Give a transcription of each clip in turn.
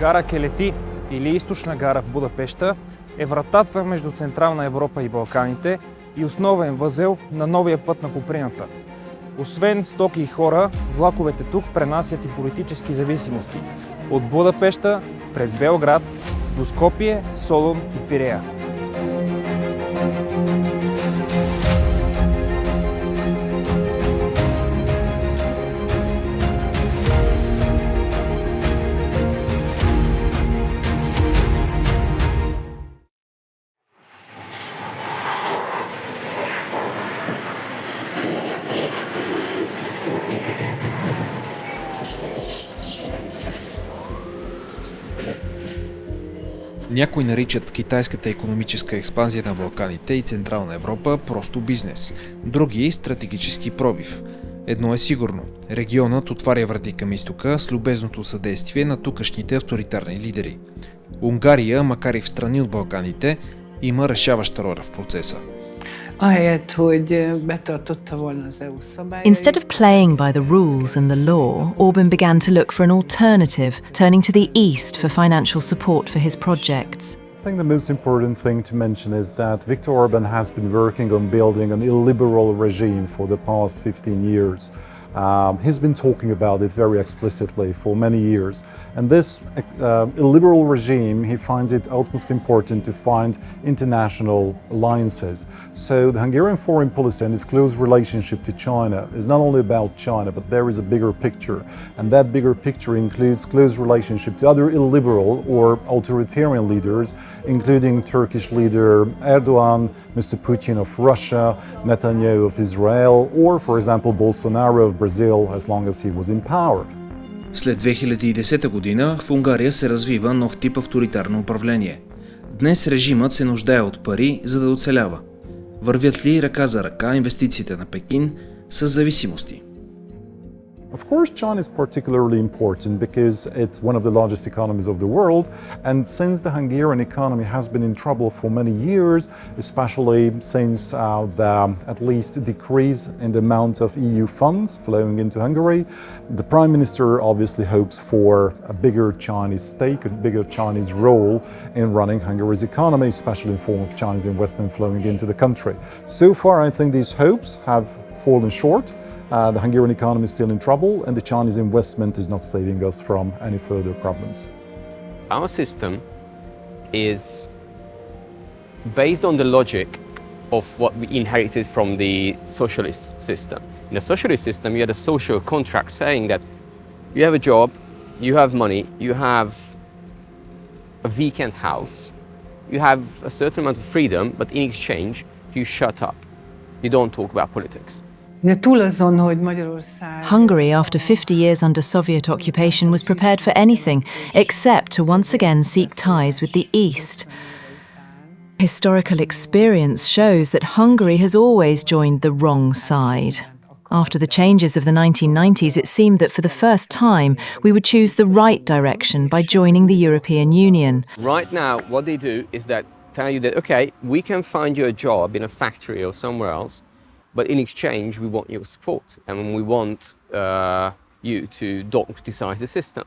Гара Келети или източна гара в Будапеща е вратата между Централна Европа и Балканите и основен възел на новия път на Куприната. Освен стоки и хора, влаковете тук пренасят и политически зависимости. От Будапеща през Белград до Скопие, Солун и Пирея. Някои наричат китайската икономическа експанзия на Балканите и Централна Европа просто бизнес, други – стратегически пробив. Едно е сигурно – регионът отваря врати към изтока с любезното съдействие на тукашните авторитарни лидери. Унгария, макар и в страни от Балканите, има решаваща роля в процеса. Instead of playing by the rules and the law, Orban began to look for an alternative, turning to the east for financial support for his projects. I think the most important thing to mention is that Viktor Orban has been working on building an illiberal regime for the past 15 years. He's been talking about it very explicitly for many years. And this illiberal regime, he finds it utmost important to find international alliances. So the Hungarian foreign policy and its close relationship to China is not only about China, but there is a bigger picture. And that bigger picture includes close relationship to other illiberal or authoritarian leaders, including Turkish leader Erdogan, Mr. Putin of Russia, Netanyahu of Israel, or for example Bolsonaro of Brazil, as long as he was in power. След 2010 година в Унгария се развива нов тип авторитарно управление. Днес режимът се нуждае от пари, за да оцелява. Вървят ли ръка за ръка инвестициите на Пекин с зависимости? Of course, China is particularly important because it's one of the largest economies of the world, and since the Hungarian economy has been in trouble for many years, especially since the at least decrease in the amount of EU funds flowing into Hungary, the Prime Minister obviously hopes for a bigger Chinese stake, a bigger Chinese role in running Hungary's economy, especially in form of Chinese investment flowing into the country. So far, I think these hopes have fallen short. The Hungarian economy is still in trouble, and the Chinese investment is not saving us from any further problems. Our system is based on the logic of what we inherited from the socialist system. In a socialist system, you had a social contract saying that you have a job, you have money, you have a weekend house, you have a certain amount of freedom, but in exchange, you shut up. You don't talk about politics. Hungary, after 50 years under Soviet occupation, was prepared for anything except to once again seek ties with the East. Historical experience shows that Hungary has always joined the wrong side. After the changes of the 1990s, it seemed that for the first time we would choose the right direction by joining the European Union. Right now, what they do is that tell you that, okay, we can find you a job in a factory or somewhere else, but in exchange, we want your support, and we want you to democratize the system.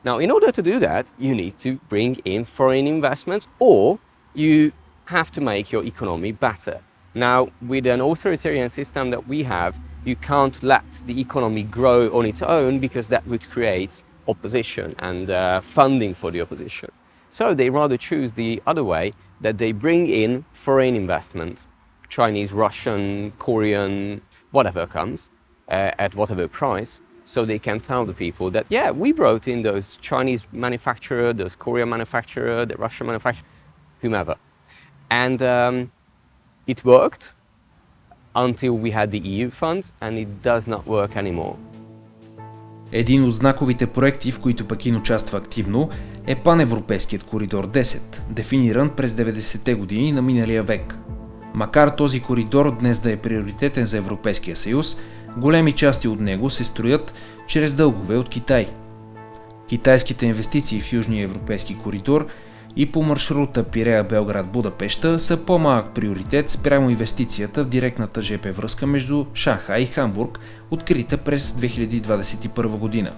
Now, in order to do that, you need to bring in foreign investments, or you have to make your economy better. Now, with an authoritarian system that we have, you can't let the economy grow on its own because that would create opposition and funding for the opposition. So they rather choose the other way, that they bring in foreign investment, Chinese, Russian, Korean, whatever comes, at whatever price, so they can tell the people that, yeah, we brought in those Chinese manufacturer, those Korean manufacturer, the Russian manufacturer, whomever. And it worked until we had the EU funds, and it does not work anymore. Един от знаковите проекти, в които Пекин участва активно, е паневропейският коридор 10, дефиниран през 90-те години на миналия век. Макар този коридор днес да е приоритетен за Европейския съюз, големи части от него се строят чрез дългове от Китай. Китайските инвестиции в Южния европейски коридор и по маршрута Пирея-Белград-Будапеща са по-малък приоритет спрямо инвестицията в директната ЖП връзка между Шанхай и Хамбург, открита през 2021 година.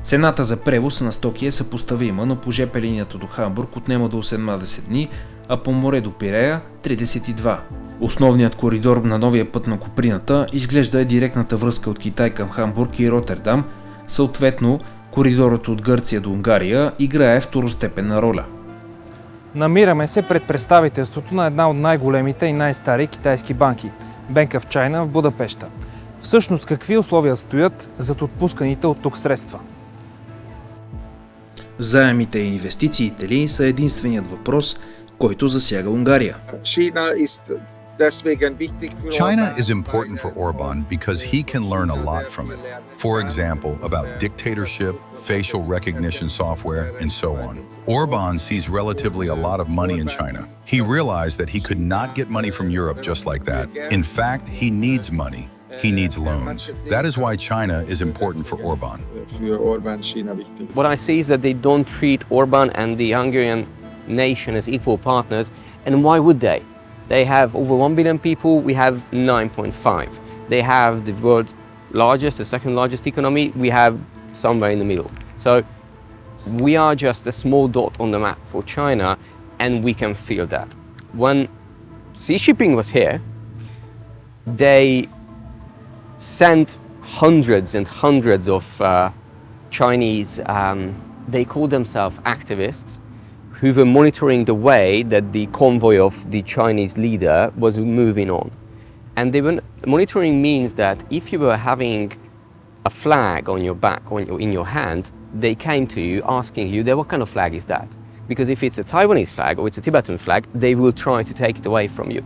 Цената за превоз на стоки е съпоставима, но по ЖП линията до Хамбург отнема до 18 дни, а по море до Пирея – 32. Основният коридор на новия път на Куприната изглежда е директната връзка от Китай към Хамбург и Ротердам, съответно коридорът от Гърция до Унгария играе второстепенна роля. Намираме се пред представителството на една от най-големите и най-стари китайски банки – Bank of China в Будапеща. Всъщност какви условия стоят зад отпусканите от тук средства? Заемите и инвестициите ли са единственият въпрос, който засяга Унгария? China is important for Orban because he can learn a lot from it. For example, about dictatorship, facial recognition software, and so on. Orban sees relatively a lot of money in China. He realized that he could not get money from Europe just like that. In fact, he needs money. He needs loans. That is why China is important for Orban. What I see is that they don't treat Orban and the Hungarian nation as equal partners, and why would they? They have over 1 billion people, we have 9.5. They have the world's largest, the second largest economy, we have somewhere in the middle. So we are just a small dot on the map for China, and we can feel that. When Xi Jinping was here, they sent hundreds and hundreds of Chinese, they call themselves activists, who were monitoring the way that the convoy of the Chinese leader was moving on. And they were monitoring means that if you were having a flag on your back or in your hand, they came to you asking you, what kind of flag is that? Because if it's a Taiwanese flag or it's a Tibetan flag, they will try to take it away from you.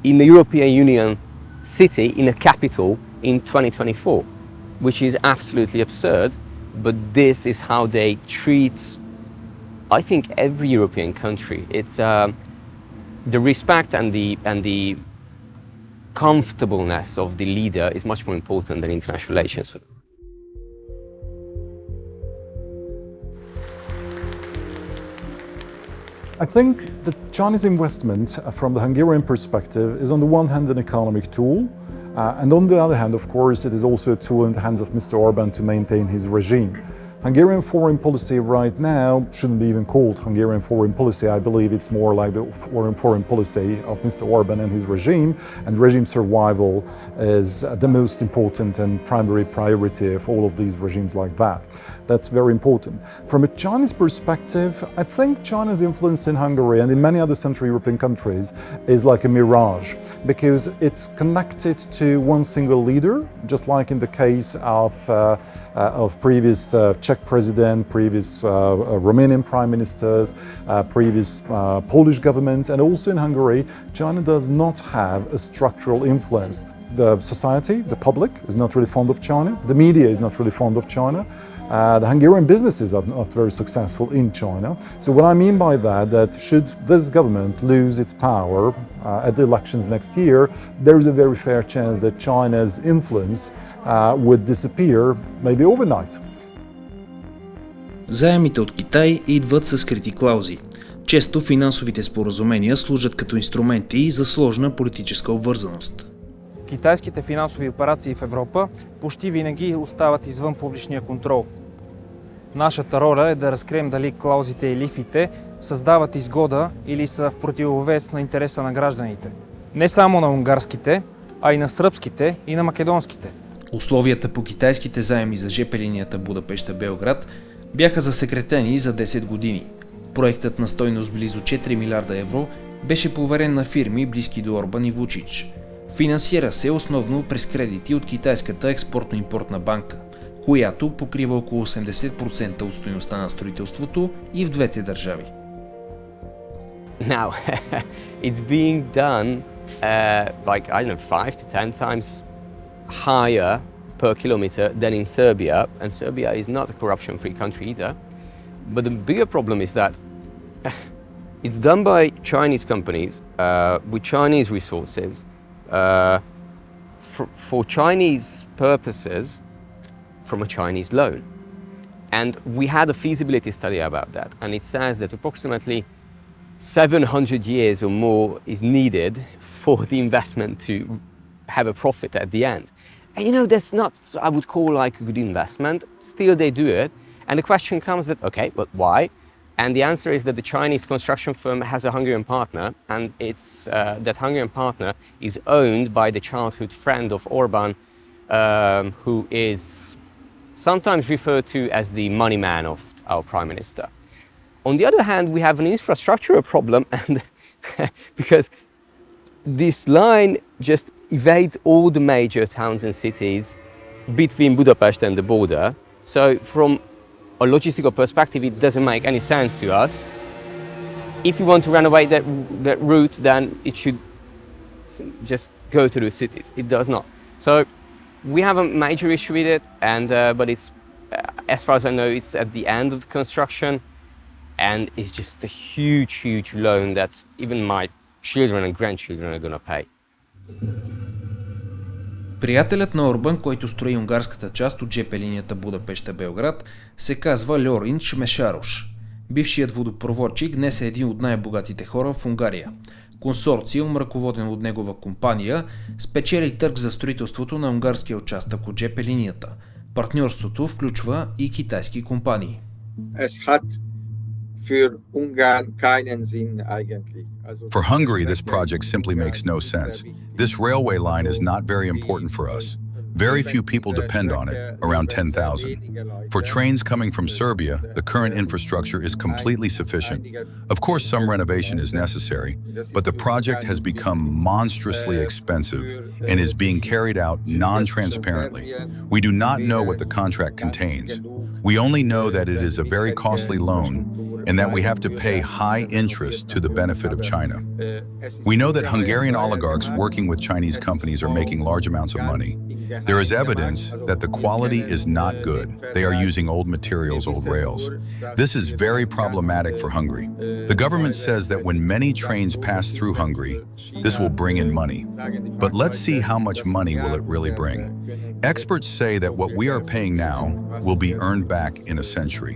In the European Union city, in a capital in 2024, which is absolutely absurd, but this is how they treat, I think, every European country. It's the respect and the comfortableness of the leader is much more important than international relations. I think the Chinese investment from the Hungarian perspective is on the one hand an economic tool, and on the other hand, of course, it is also a tool in the hands of Mr. Orban to maintain his regime. Hungarian foreign policy right now shouldn't be even called Hungarian foreign policy. I believe it's more like the foreign policy of Mr. Orban and his regime, and regime survival is the most important and primary priority of all of these regimes like that. That's very important. From a Chinese perspective, I think China's influence in Hungary and in many other Central European countries is like a mirage, because it's connected to one single leader, just like in the case of previous Czech president, previous Romanian prime ministers, previous Polish government, and also in Hungary, China does not have a structural influence. The society, the public, is not really fond of China. The media is not really fond of China. The Hungarian businesses are not very successful in China. So what I mean by that should this government lose its power at the elections next year, there is a very fair chance that China's influence would disappear maybe overnight. Заемите от Китай идват с скрити клаузи. Често финансовите споразумения служат като инструменти за сложна политическа обвързаност. Китайските финансови операции в Европа почти винаги остават извън публичния контрол. Нашата роля е да разкрием дали клаузите и лихвите създават изгода или са в противовес на интереса на гражданите. Не само на унгарските, а и на сръбските и на македонските. Условията по китайските заеми за ЖП линията Будапеща-Белград бяха засекретени за 10 години. Проектът на стойност близо 4 милиарда евро беше поверен на фирми близки до Орбан и Вучич. Финансира се основно през кредити от Китайската експортно-импортна банка, която покрива около 80% от стойността на строителството и в двете държави. Now, it's being done like, I don't know, 5 to 10 times higher per kilometer than in Serbia, and Serbia is not a corruption-free country either. But the bigger problem is that it's done by Chinese companies with Chinese resources for Chinese purposes from a Chinese loan. And we had a feasibility study about that, and it says that approximately 700 years or more is needed for the investment to have a profit at the end. And you know, that's not, I would call like a good investment. Still they do it. And the question comes that, okay, but why? And the answer is that the Chinese construction firm has a Hungarian partner, and it's that Hungarian partner is owned by the childhood friend of Orban, who is sometimes referred to as the money man of our prime minister. On the other hand, we have an infrastructural problem, and because this line just evades all the major towns and cities between Budapest and the border. So from a logistical perspective, it doesn't make any sense to us. If you want to renovate that route, then it should just go to the cities. It does not. So we have a major issue with it, and but it's, as far as I know, it's at the end of the construction, and it's just a huge, huge loan that even my children and grandchildren are going to pay. Приятелят на Орбан, който строи унгарската част от ЖП линията Будапеща-Белград, се казва Льорин Шмешарош. Бившият водопроводчик днес е един от най-богатите хора в Унгария. Консорциум, ръководен от негова компания, спечели търг за строителството на унгарския участък от ЖП линията. Партньорството включва и китайски компании. For Hungary, this project simply makes no sense. This railway line is not very important for us. Very few people depend on it, around 10,000. For trains coming from Serbia, the current infrastructure is completely sufficient. Of course, some renovation is necessary, but the project has become monstrously expensive and is being carried out non-transparently. We do not know what the contract contains. We only know that it is a very costly loan and that we have to pay high interest to the benefit of China. We know that Hungarian oligarchs working with Chinese companies are making large amounts of money. There is evidence that the quality is not good. They are using old materials, old rails. This is very problematic for Hungary. The government says that when many trains pass through Hungary, this will bring in money. But let's see how much money will it really bring. Experts say that what we are paying now will be earned back in a century.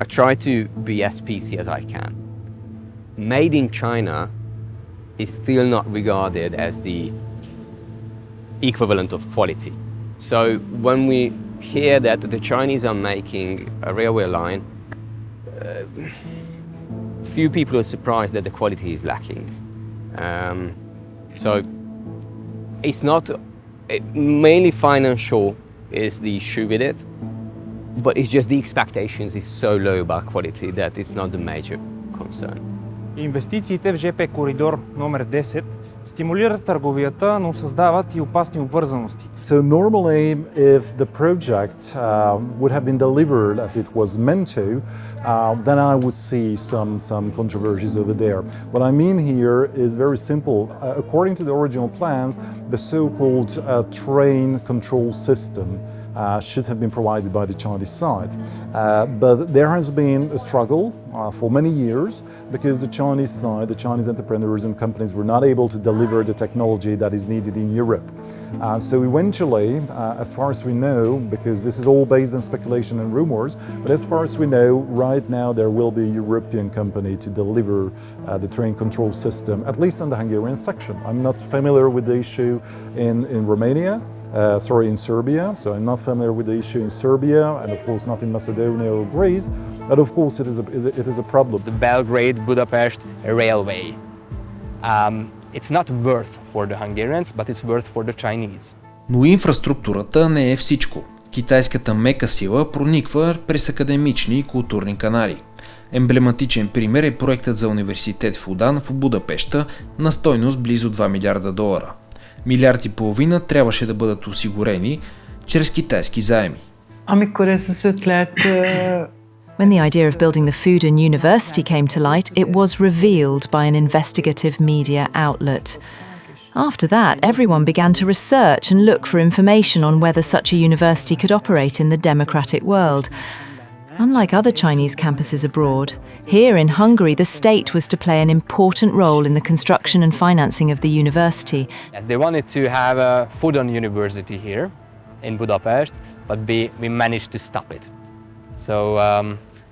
I try to be as PC as I can. Made in China is still not regarded as the equivalent of quality. So when we hear that the Chinese are making a railway line, few people are surprised that the quality is lacking. So it's not mainly financial is the issue with it, but it's just the expectations is so low about quality that it's not the major concern. Инвестициите в ЖП коридор номер 10 стимулират търговията, но създават и опасни обвързаности. So normally, if the project would have been delivered as it was meant to, then I would see some controversies over there. What I mean here is very simple. According to the original plans, the so-called train control system should have been provided by the Chinese side. But there has been a struggle for many years because the Chinese side, the Chinese entrepreneurs and companies were not able to deliver the technology that is needed in Europe. So eventually, as far as we know, because this is all based on speculation and rumors, but as far as we know, right now there will be a European company to deliver the train control system, at least on the Hungarian section. I'm not familiar with the issue in Romania. In Serbia, so I'm not familiar with the issue in Serbia, and of course not in Macedonia or Greece, but of course it is a problem. The Belgrade-Budapest railway, it's not worth for the Hungarians, but it's worth for the Chinese. Но инфраструктурата не е всичко. Китайската мека сила прониква през академични и културни канали. Емблематичен пример е проектът за университет Fudan в Будапеща на стойност близо $2 милиарда. Милиард и половина трябваше да бъдат осигурени чрез китайски заеми. When the idea of building the Fudan University came to light, it was revealed by an investigative media outlet. After that, everyone began to research and look for information on whether such a university could operate in the democratic world. Unlike other Chinese campuses abroad, here in Hungary the state was to play an important role in the construction and financing of the university. Yes, they wanted to have a Fudan University here in Budapest, but we managed to stop it. So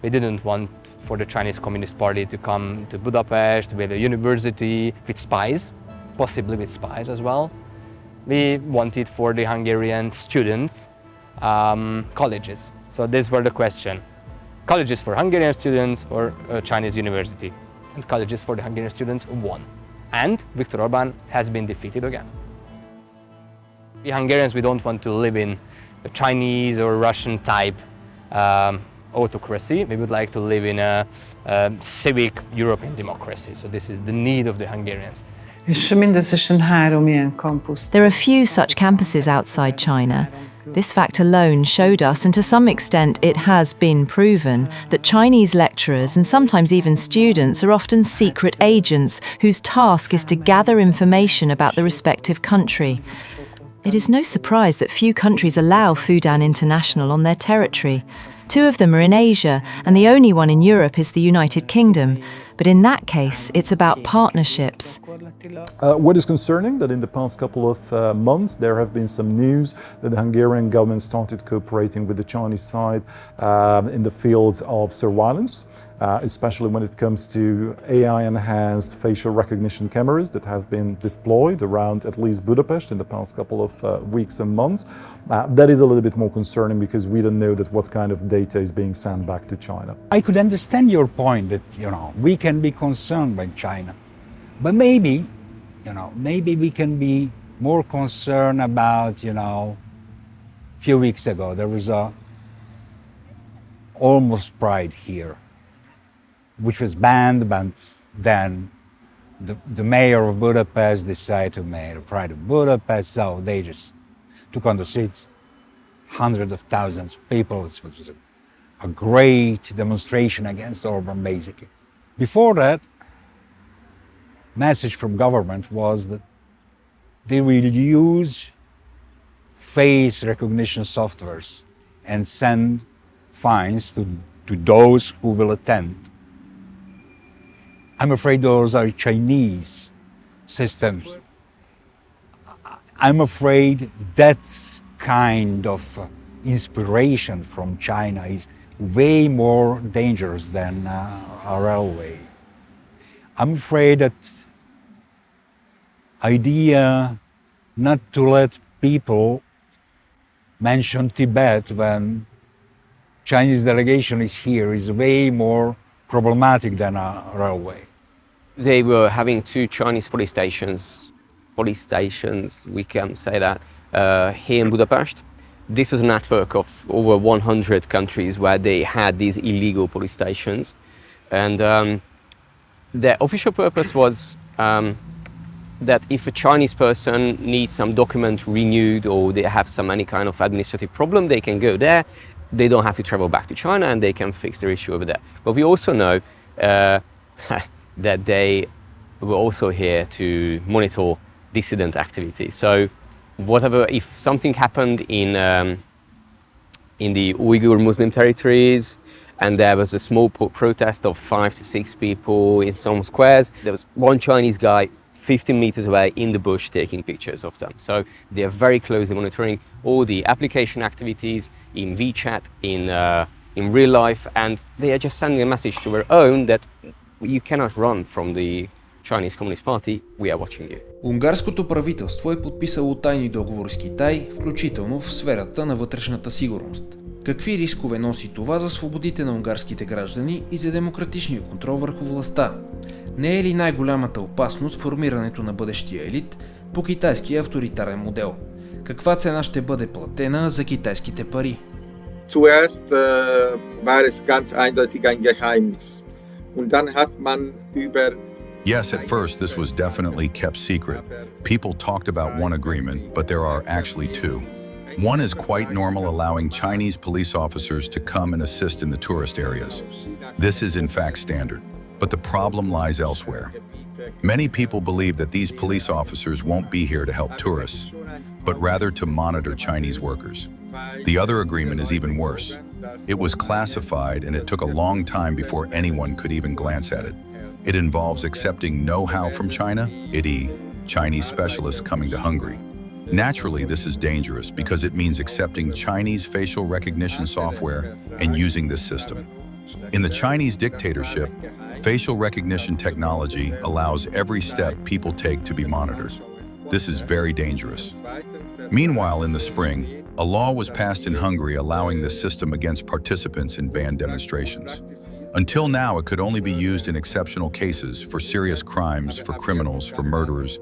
we didn't want for the Chinese Communist Party to come to Budapest with a university with spies, possibly with spies as well. We wanted for the Hungarian students colleges. So these were the question. Colleges for Hungarian students or Chinese university? And colleges for the Hungarian students won. And Viktor Orban has been defeated again. We Hungarians, we don't want to live in a Chinese or Russian type autocracy. We would like to live in a civic European democracy. So this is the need of the Hungarians. There are few such campuses outside China. This fact alone showed us, and to some extent it has been proven, that Chinese lecturers and sometimes even students are often secret agents whose task is to gather information about the respective country. It is no surprise that few countries allow Fudan International on their territory. 2 of them are in Asia, and the only one in Europe is the United Kingdom. But in that case, it's about partnerships. What is concerning that in the past couple of months there have been some news that the Hungarian government started cooperating with the Chinese side in the fields of surveillance, especially when it comes to AI-enhanced facial recognition cameras that have been deployed around at least Budapest in the past couple of weeks and months. That is a little bit more concerning because we don't know that what kind of data is being sent back to China. I could understand your point that, we can be concerned by China, but maybe, maybe we can be more concerned about, a few weeks ago there was a almost pride here, which was banned, but then the mayor of Budapest decided to make a pride of Budapest, so they just took on the streets, hundreds of thousands of people. It was a great demonstration against Orban, basically. Before that, message from government was that they will use face recognition softwares and send fines to those who will attend. I'm afraid those are Chinese systems. I'm afraid that kind of inspiration from China is way more dangerous than a railway. I'm afraid that idea not to let people mention Tibet when Chinese delegation is here is way more problematic than a railway. They were having 2 Chinese police stations, we can say that, here in Budapest. This was a network of over 100 countries where they had these illegal police stations. And their official purpose was that if a Chinese person needs some document renewed or they have any kind of administrative problem, they can go there. They don't have to travel back to China and they can fix their issue over there. But we also know that they were also here to monitor dissident activity. So if something happened in the Uyghur Muslim territories and there was a small protest of 5 to 6 people in some squares, there was one Chinese guy 15 meters away in the bush taking pictures of them. So they are very closely monitoring all the application activities in WeChat, in real life, and they are just sending a message to their own that you cannot run from the Chinese Communist Party, we are watching you. Унгарското правителство е подписало тайни договори с Китай, включително в сферата на вътрешната сигурност. Какви рискове носи това за свободите на унгарските граждани и за демократичния контрол върху властта? Не е ли най-голямата опасност формирането на бъдещия елит по китайския авторитарен модел? Каква цена ще бъде платена за китайските пари? Zuerst war es ganz eindeutig ein Geheimnis. Und dann hat man über Yes, at first this was definitely kept secret. People talked about one agreement, but there are actually 2. One is quite normal, allowing Chinese police officers to come and assist in the tourist areas. This is in fact standard, but the problem lies elsewhere. Many people believe that these police officers won't be here to help tourists, but rather to monitor Chinese workers. The other agreement is even worse. It was classified and it took a long time before anyone could even glance at it. It involves accepting know-how from China, i.e., Chinese specialists coming to Hungary. Naturally, this is dangerous because it means accepting Chinese facial recognition software and using this system. In the Chinese dictatorship, facial recognition technology allows every step people take to be monitored. This is very dangerous. Meanwhile, in the spring, a law was passed in Hungary allowing this system against participants in banned demonstrations. Until now, it could only be used in exceptional cases for serious crimes, for criminals, for murderers,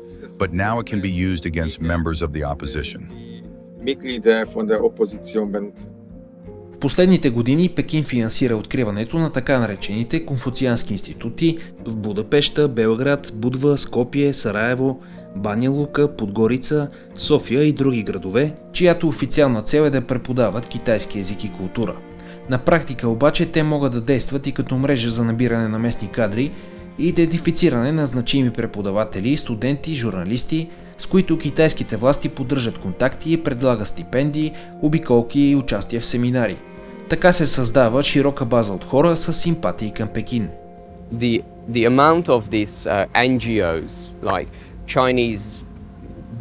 but now it can be used against members of the opposition. В последните години Пекин финансира откриването на така наречените конфуциански институти в Будапеща, Белград, Будва, Скопие, Сараево, Баня Лука, Подгорица, София и други градове, чиято официална цел е да преподават китайски език и култура. На практика обаче те могат да действат и като мрежа за набиране на местни кадри и идентифициране на значими преподаватели, студенти, журналисти, с които китайските власти поддържат контакти и предлагат стипендии, обиколки и участие в семинари. Така се създава широка база от хора с симпатии към Пекин. The amount of these NGOs, like Chinese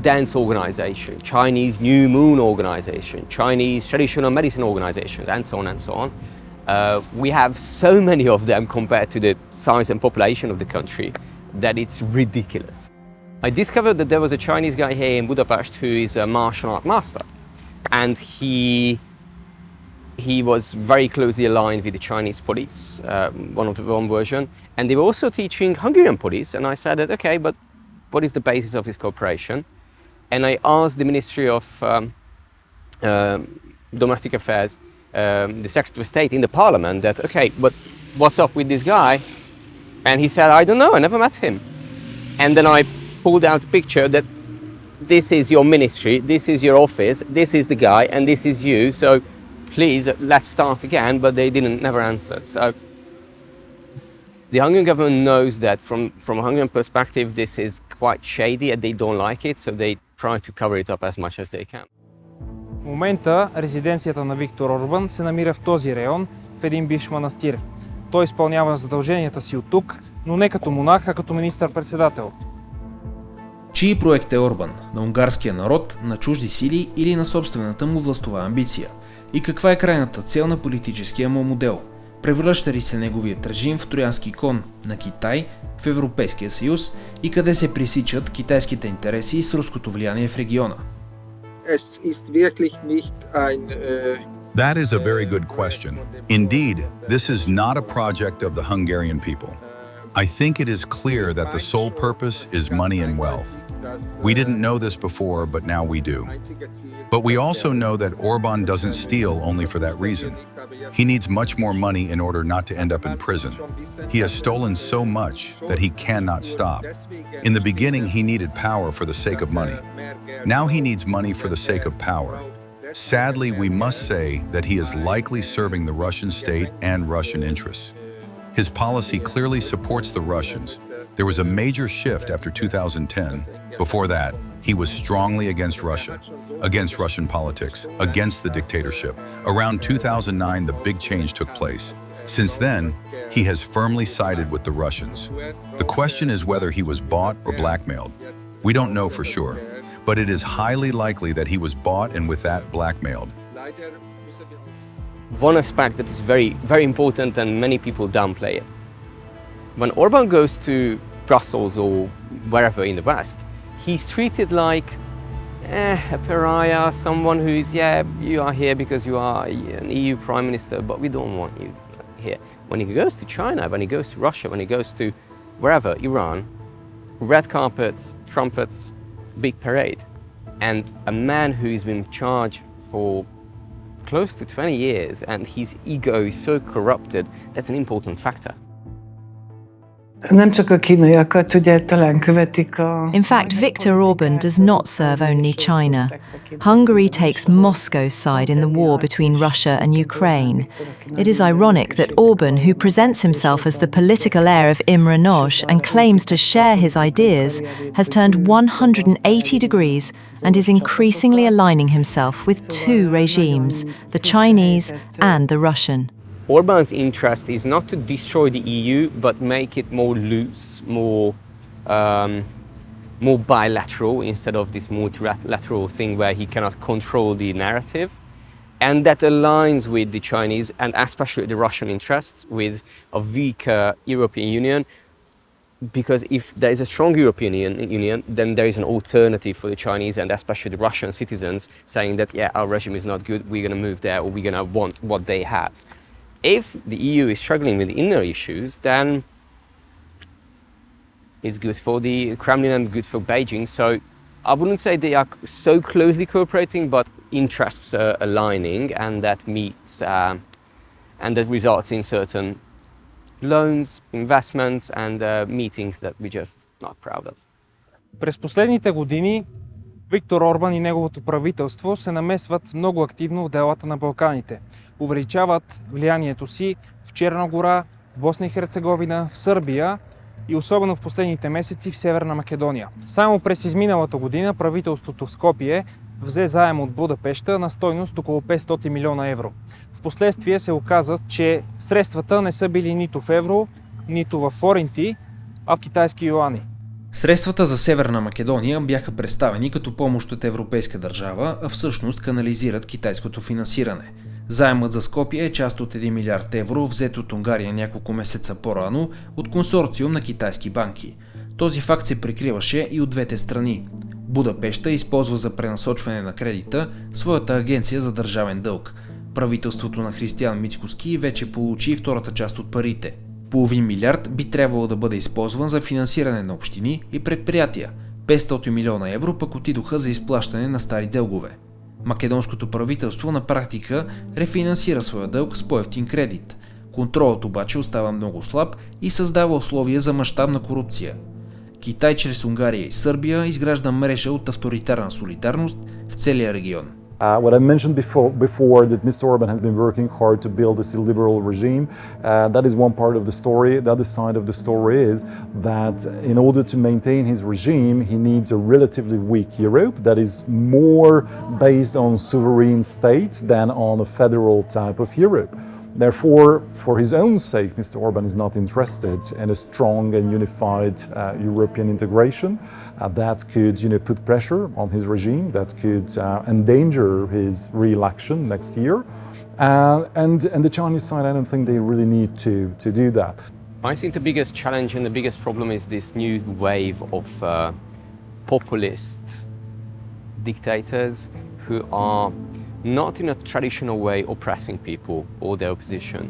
dance organization, Chinese New Moon organization, Chinese traditional medicine organization, and so on and so on. We have so many of them compared to the size and population of the country that it's ridiculous. I discovered that there was a Chinese guy here in Budapest who is a martial art master, and he was very closely aligned with the Chinese police, one version, and they were also teaching Hungarian police, and I said that, okay, but what is the basis of this cooperation? And I asked the Ministry of Domestic Affairs, the Secretary of State in the Parliament, that, okay, but what's up with this guy? And he said, I don't know, I never met him. And then I pulled out a picture that this is your ministry, this is your office, this is the guy, and this is you, so please, let's start again, but they never answered. So the Hungarian government knows that from a Hungarian perspective, this is quite shady and they don't like it, so they try to cover it up as much as they can. В момента резиденцията на Виктор Орбан се намира в този район, в един бивш манастир. Той изпълнява задълженията си от тук, но не като монах, а като министър-председател. Чий проект е Орбан? На унгарския народ, на чужди сили или на собствената му властова амбиция? И каква е крайната цел на политическия му модел? Превръща ли се неговият режим в троянски кон на Китай, в Европейския съюз и къде се пресичат китайските интереси с руското влияние в региона? That is a very good question. Indeed, this is not a project of the Hungarian people. I think it is clear that the sole purpose is money and wealth. We didn't know this before, but now we do. But we also know that Orban doesn't steal only for that reason. He needs much more money in order not to end up in prison. He has stolen so much that he cannot stop. In the beginning, he needed power for the sake of money. Now he needs money for the sake of power. Sadly, we must say that he is likely serving the Russian state and Russian interests. His policy clearly supports the Russians. There was a major shift after 2010. Before that, he was strongly against Russia, against Russian politics, against the dictatorship. Around 2009, the big change took place. Since then, he has firmly sided with the Russians. The question is whether he was bought or blackmailed. We don't know for sure, but it is highly likely that he was bought and with that blackmailed. One aspect that is very, very important and many people downplay it. When Orban goes to Brussels or wherever in the West, he's treated like a pariah, someone who is, yeah, you are here because you are an EU Prime Minister, but we don't want you here. When he goes to China, when he goes to Russia, when he goes to wherever, Iran, red carpets, trumpets, big parade. And a man who's been in charge for close to 20 years and his ego is so corrupted, that's an important factor. In fact, Viktor Orban does not serve only China. Hungary takes Moscow's side in the war between Russia and Ukraine. It is ironic that Orban, who presents himself as the political heir of Imre Nagy and claims to share his ideas, has turned 180 degrees and is increasingly aligning himself with two regimes, the Chinese and the Russian. Orban's interest is not to destroy the EU, but make it more loose, more bilateral instead of this multilateral thing where he cannot control the narrative. And that aligns with the Chinese and especially the Russian interests with a weaker European Union. because if there is a strong European Union, then there is an alternative for the Chinese and especially the Russian citizens saying that, yeah, our regime is not good, we're going to move there, or we're going to want what they have. If the EU is struggling with the inner issues, then it's good for the Kremlin and good for Beijing. So I wouldn't say they are so closely cooperating, but interests are aligning, and that meets and that results in certain loans, investments and meetings that we're just not proud of. През последните години Виктор Орбан и неговото правителство се намесват много активно в делата на Балканите. Увеличават влиянието си в Черна гора, в Босна и Херцеговина, в Сърбия и особено в последните месеци в Северна Македония. Само през изминалата година правителството в Скопие взе заем от Будапеща на стойност около 500 милиона евро. Впоследствие се оказа, че средствата не са били нито в евро, нито в форинти, а в китайски юани. Средствата за Северна Македония бяха представени като помощ от европейска държава, а всъщност канализират китайското финансиране. Заемът за Скопие е част от 1 милиард евро, взет от Унгария няколко месеца по-рано от консорциум на китайски банки. Този факт се прикриваше и от двете страни. Будапеща използва за пренасочване на кредита своята агенция за държавен дълг. Правителството на Християн Мицкоски вече получи втората част от парите. Половин милиард би трябвало да бъде използван за финансиране на общини и предприятия. 500 милиона евро пък отидоха за изплащане на стари дългове. Македонското правителство на практика рефинансира своя дълг с по-евтин кредит. Контролът обаче остава много слаб и създава условия за мащабна корупция. Китай чрез Унгария и Сърбия изгражда мрежа от авторитарна солидарност в целия регион. What I mentioned before that Mr. Orban has been working hard to build this illiberal regime, that is one part of the story. The other side of the story is that in order to maintain his regime, he needs a relatively weak Europe that is more based on sovereign states than on a federal type of Europe. Therefore, for his own sake, Mr. Orban is not interested in a strong and unified European integration that could, put pressure on his regime, that could endanger his re-election next year. And the Chinese side, I don't think they really need to do that. I think the biggest challenge and the biggest problem is this new wave of populist dictators who are not in a traditional way oppressing people or their opposition,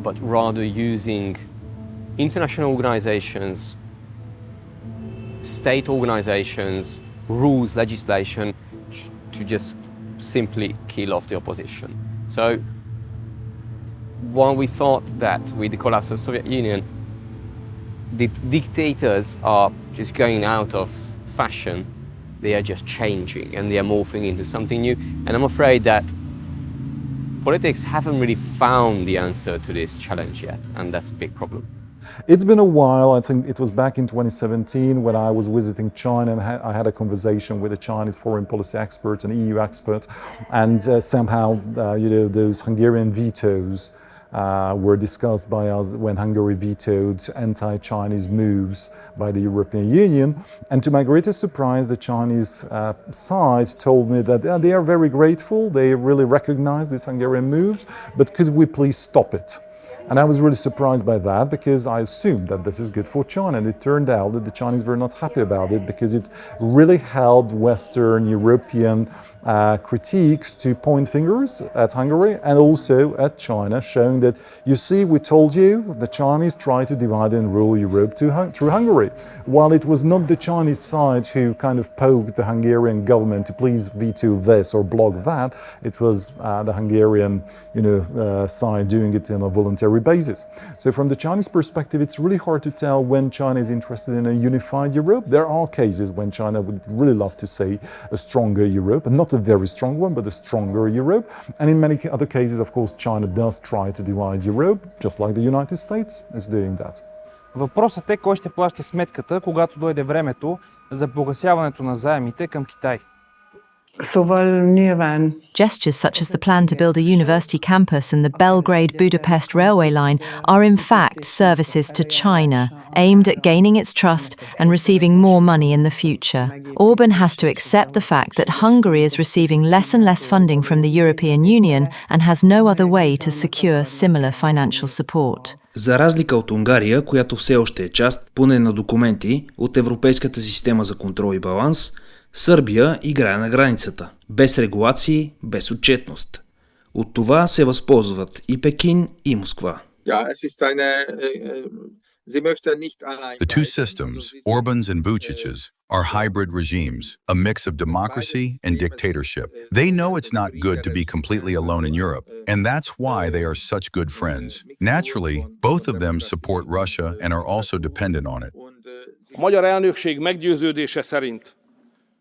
but rather using international organizations, state organizations, rules, legislation to just simply kill off the opposition. So while we thought that with the collapse of the Soviet Union, the dictators are just going out of fashion, they are just changing and they are morphing into something new. And I'm afraid that politics haven't really found the answer to this challenge yet, and that's a big problem. It's been a while. I think it was back in 2017 when I was visiting China and I had a conversation with the Chinese foreign policy experts and EU experts, and somehow, those Hungarian vetoes were discussed by us when Hungary vetoed anti-Chinese moves by the European Union. And to my greatest surprise, the Chinese side told me that they are very grateful, they really recognize these Hungarian moves, but could we please stop it? And I was really surprised by that because I assumed that this is good for China, and it turned out that the Chinese were not happy about it because it really helped Western European critiques to point fingers at Hungary and also at China, showing that, you see, we told you the Chinese try to divide and rule Europe through Hungary. While it was not the Chinese side who kind of poked the Hungarian government to please veto this or block that, it was the Hungarian side doing it on a voluntary basis. So from the Chinese perspective, it's really hard to tell when China is interested in a unified Europe. There are cases when China would really love to see a stronger Europe, and not a very strong one, but a stronger Europe. And in many other cases, of course, China does try to divide Europe, just like the United States is doing that. Въпросът е кой ще плаща сметката, когато дойде времето за погасяването на заемите към Китай. Gestures such as the plan to build a university campus and the Belgrade-Budapest railway line are in fact services to China, aimed at gaining its trust and receiving more money in the future. Orban has to accept the fact that Hungary is receiving less and less funding from the European Union and has no other way to secure similar financial support. За разлика от Унгария, която все още е част, поне на документи, от Европейската система за контрол и баланс, Сърбия играе на границата, без регулации, без отчетност. От това се възползват и Пекин, и Москва. The two systems, Orban's and Vucic's, are hybrid regimes, a mix of democracy and dictatorship. They know it's not good to be completely alone in Europe, and that's why they are such good friends. Naturally, both of them support Russia and are also dependent on it. A magyar elnökség meggyőződése szerint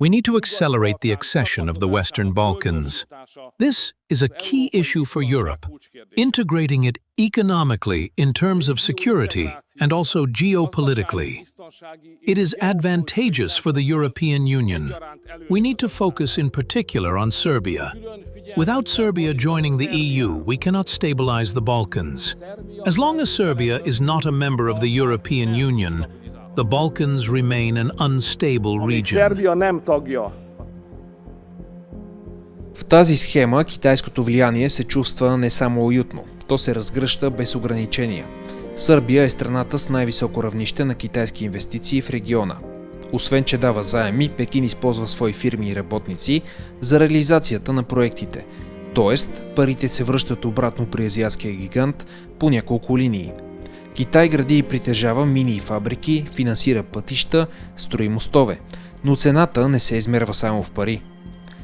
we need to accelerate the accession of the Western Balkans. This is a key issue for Europe, integrating it economically in terms of security and also geopolitically. It is advantageous for the European Union. We need to focus in particular on Serbia. Without Serbia joining the EU, we cannot stabilize the Balkans. As long as Serbia is not a member of the European Union, the Balkans remain an unstable region. В тази схема китайското влияние се чувства не само уютно, то се разгръща без ограничения. Сърбия е страната с най-високо равнище на китайски инвестиции в региона. Освен че дава заеми, Пекин използва свои фирми и работници за реализацията на проектите. Тоест, парите се връщат обратно при азиатския гигант по няколко линии. Китай гради и притежава мини фабрики, финансира пътища, строи мостове, но цената не се измерва само в пари.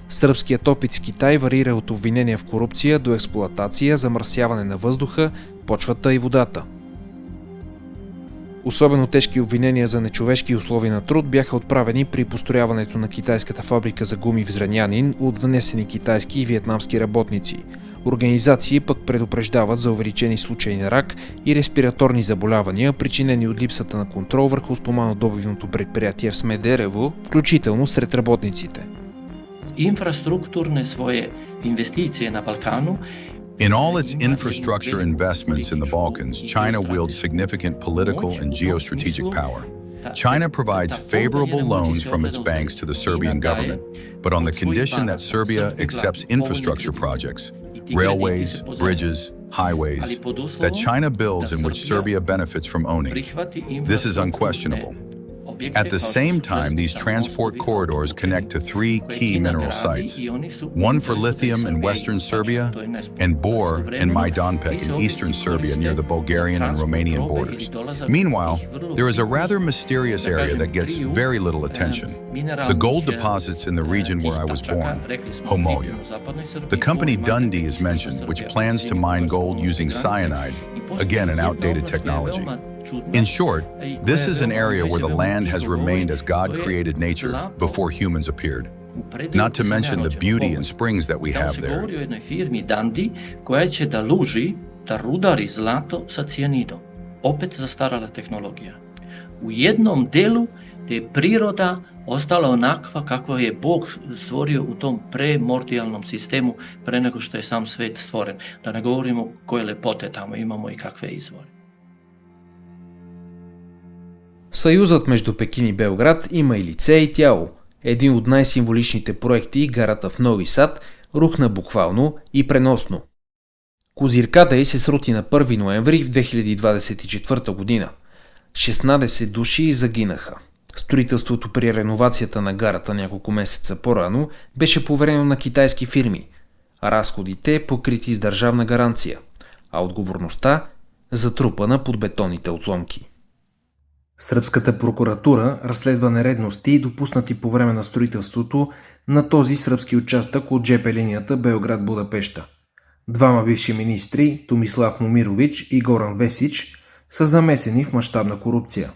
Сръбският опит с Китай варира от обвинения в корупция до експлоатация, замърсяване на въздуха, почвата и водата. Особено тежки обвинения за нечовешки условия на труд бяха отправени при построяването на китайската фабрика за гуми в Зрянянин от внесени китайски и виетнамски работници. Организации пък предупреждават за увеличени случаи на рак и респираторни заболявания, причинени от липсата на контрол върху стоманодобивното предприятие в Смедерево, включително сред работниците. Инфраструктурни свои инвестиции на Балкану. In all its infrastructure investments in the Balkans, China wields significant political and geostrategic power. China provides favorable loans from its banks to the Serbian government, but on the condition that Serbia accepts infrastructure projects, railways, bridges, highways, that China builds and which Serbia benefits from owning. This is unquestionable. At the same time, these transport corridors connect to three key mineral sites, one for lithium in western Serbia and Bor and Majdanpek in eastern Serbia near the Bulgarian and Romanian borders. Meanwhile, there is a rather mysterious area that gets very little attention, the gold deposits in the region where I was born, Homolia. The company Dundee is mentioned, which plans to mine gold using cyanide, again an outdated technology. In short, this is an area where the land has remained as God created nature before humans appeared. Not to mention the beauty and springs that we have there. Opet zastarala tehnologija. U jednom delu te priroda ostala onakva kakva je Bog stvorio u tom premordijalnom sistemu pre nego što je sam svet stvoren. Da ne govorimo koje lepote tamo imamo i kakve izvore. Съюзът между Пекин и Белград има и лице, и тяло. Един от най-символичните проекти, гарата в Нови Сад, рухна буквално и преносно. Козирката й се срути на 1 ноември 2024 година. 16 души загинаха. Строителството при реновацията на гарата няколко месеца по-рано беше поверено на китайски фирми, а разходите покрити с държавна гаранция, а отговорността затрупана под бетонните отломки. Сръбската прокуратура разследва нередности, допуснати по време на строителството на този сръбски участък от ЖП линията Белград-Будапеща. Двама бивши министри, Томислав Момирович и Горан Весич, са замесени в мащабна корупция.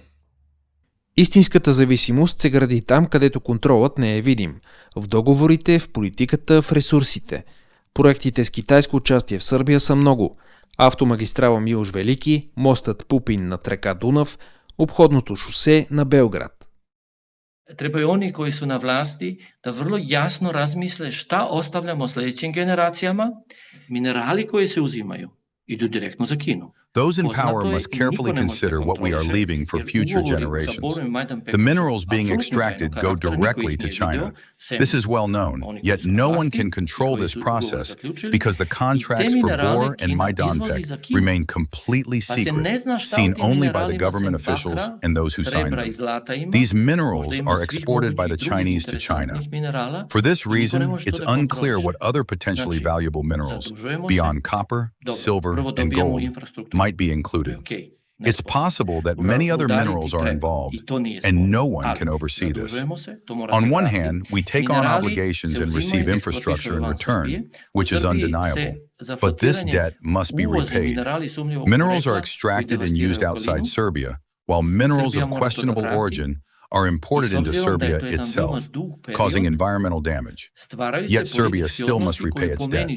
Истинската зависимост се гради там, където контролът не е видим – в договорите, в политиката, в ресурсите. Проектите с китайско участие в Сърбия са много. Автомагистрала Милош Велики, мостът Пупин над река Дунав, обходното шосе на Белград. Trebaju oni koji su na vlasti da vrlo jasno razmisle šta ostavljamo sljedećim generacijama. Minerali koji se uzimaju idu direktno za Kinu. Those in power must carefully consider what we are leaving for future generations. The minerals being extracted go directly to China. This is well known, yet no one can control this process because the contracts for Bor and Majdanpek remain completely secret, seen only by the government officials and those who signed them. These minerals are exported by the Chinese to China. For this reason, it's unclear what other potentially valuable minerals, beyond copper, silver, and gold, might be included. It's possible that many other minerals are involved, and no one can oversee this. On one hand, we take on obligations and receive infrastructure in return, which is undeniable. But this debt must be repaid. Minerals are extracted and used outside Serbia, while minerals of questionable origin are imported into Serbia itself, causing environmental damage. Yet Serbia still must repay its debt.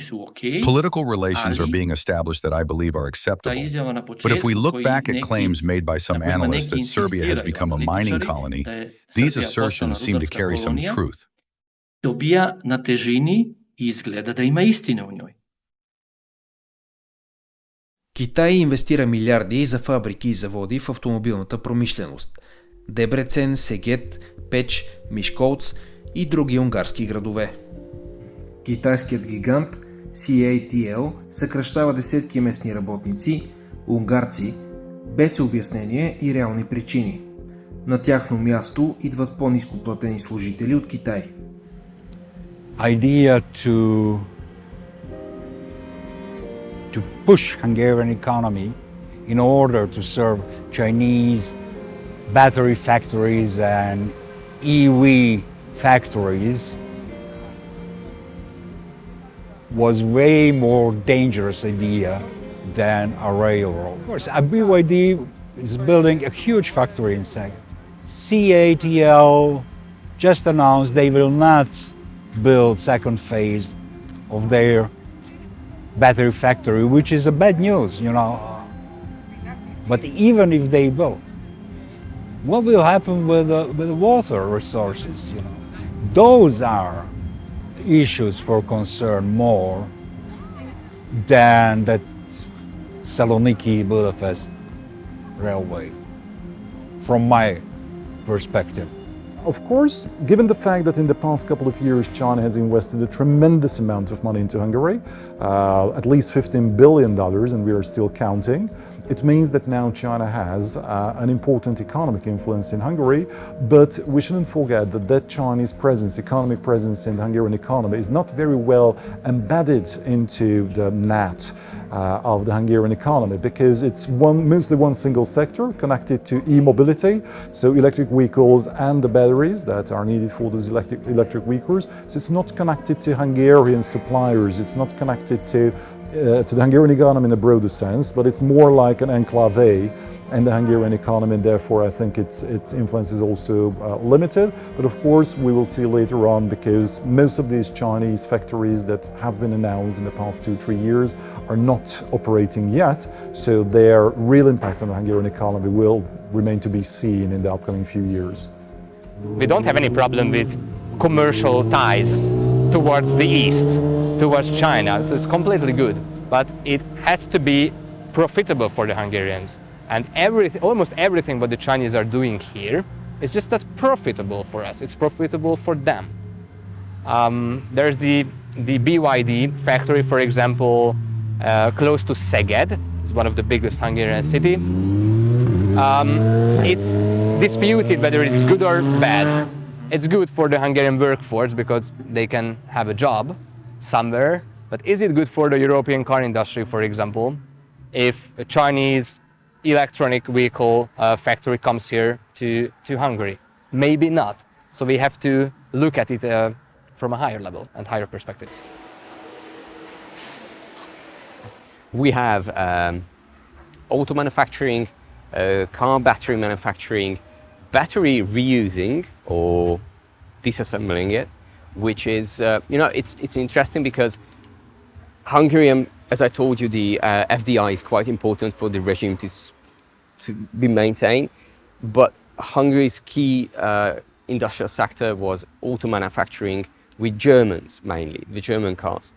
Political relations are being established that I believe are acceptable. But if we look back at claims made by some analysts that Serbia has become a mining colony, these assertions seem to carry some truth. Dobija na težini i izgleda da ima istine u njoj. Китай инвестира милиарди за фабрики и заводи в автомобилната промишленост. Дебрецен, Сегет, Печ, Мишколц и други унгарски градове. Китайският гигант CATL съкращава десетки местни работници, унгарци, без обяснение и реални причини. На тяхно място идват по-ниско платени служители от Китай. Idea to push Hungarian economy in order to serve Chinese battery factories and EV factories was way more dangerous idea than a railroad. Of course, BYD is building a huge factory in Saget. CATL just announced they will not build second phase of their battery factory, which is a bad news, you know. But even if they build, what will happen with the water resources, you know? Those are issues for concern more than that Saloniki-Budapest railway, from my perspective. Of course, given the fact that in the past couple of years China has invested a tremendous amount of money into Hungary, at least $15 billion, and we are still counting, it means that now China has an important economic influence in Hungary, but we shouldn't forget that that Chinese presence, economic presence in the Hungarian economy is not very well embedded into the net of the Hungarian economy, because it's mostly one single sector connected to e-mobility, so electric vehicles and the batteries that are needed for those electric vehicles. So it's not connected to Hungarian suppliers, it's not connected to the Hungarian economy in a broader sense, but it's more like an enclave in the Hungarian economy, and therefore I think its influence is also limited. But of course we will see later on, because most of these Chinese factories that have been announced in the past 2-3 years are not operating yet, so their real impact on the Hungarian economy will remain to be seen in the upcoming few years. We don't have any problem with commercial ties towards the east, towards China, so it's completely good. But it has to be profitable for the Hungarians. And almost everything what the Chinese are doing here is just not profitable for us, it's profitable for them. There's the BYD factory, for example, close to Szeged. It's one of the biggest Hungarian city. It's disputed whether it's good or bad. It's good for the Hungarian workforce because they can have a job somewhere, but is it good for the European car industry, for example, if a Chinese electronic vehicle factory comes here to Hungary? Maybe not. So we have to look at it from a higher level and higher perspective. We have auto manufacturing, car battery manufacturing, battery reusing or disassembling it, which is, it's interesting because Hungary, as I told you, the FDI is quite important for the regime to be maintained, but Hungary's key industrial sector was auto manufacturing with Germans mainly, the German cars.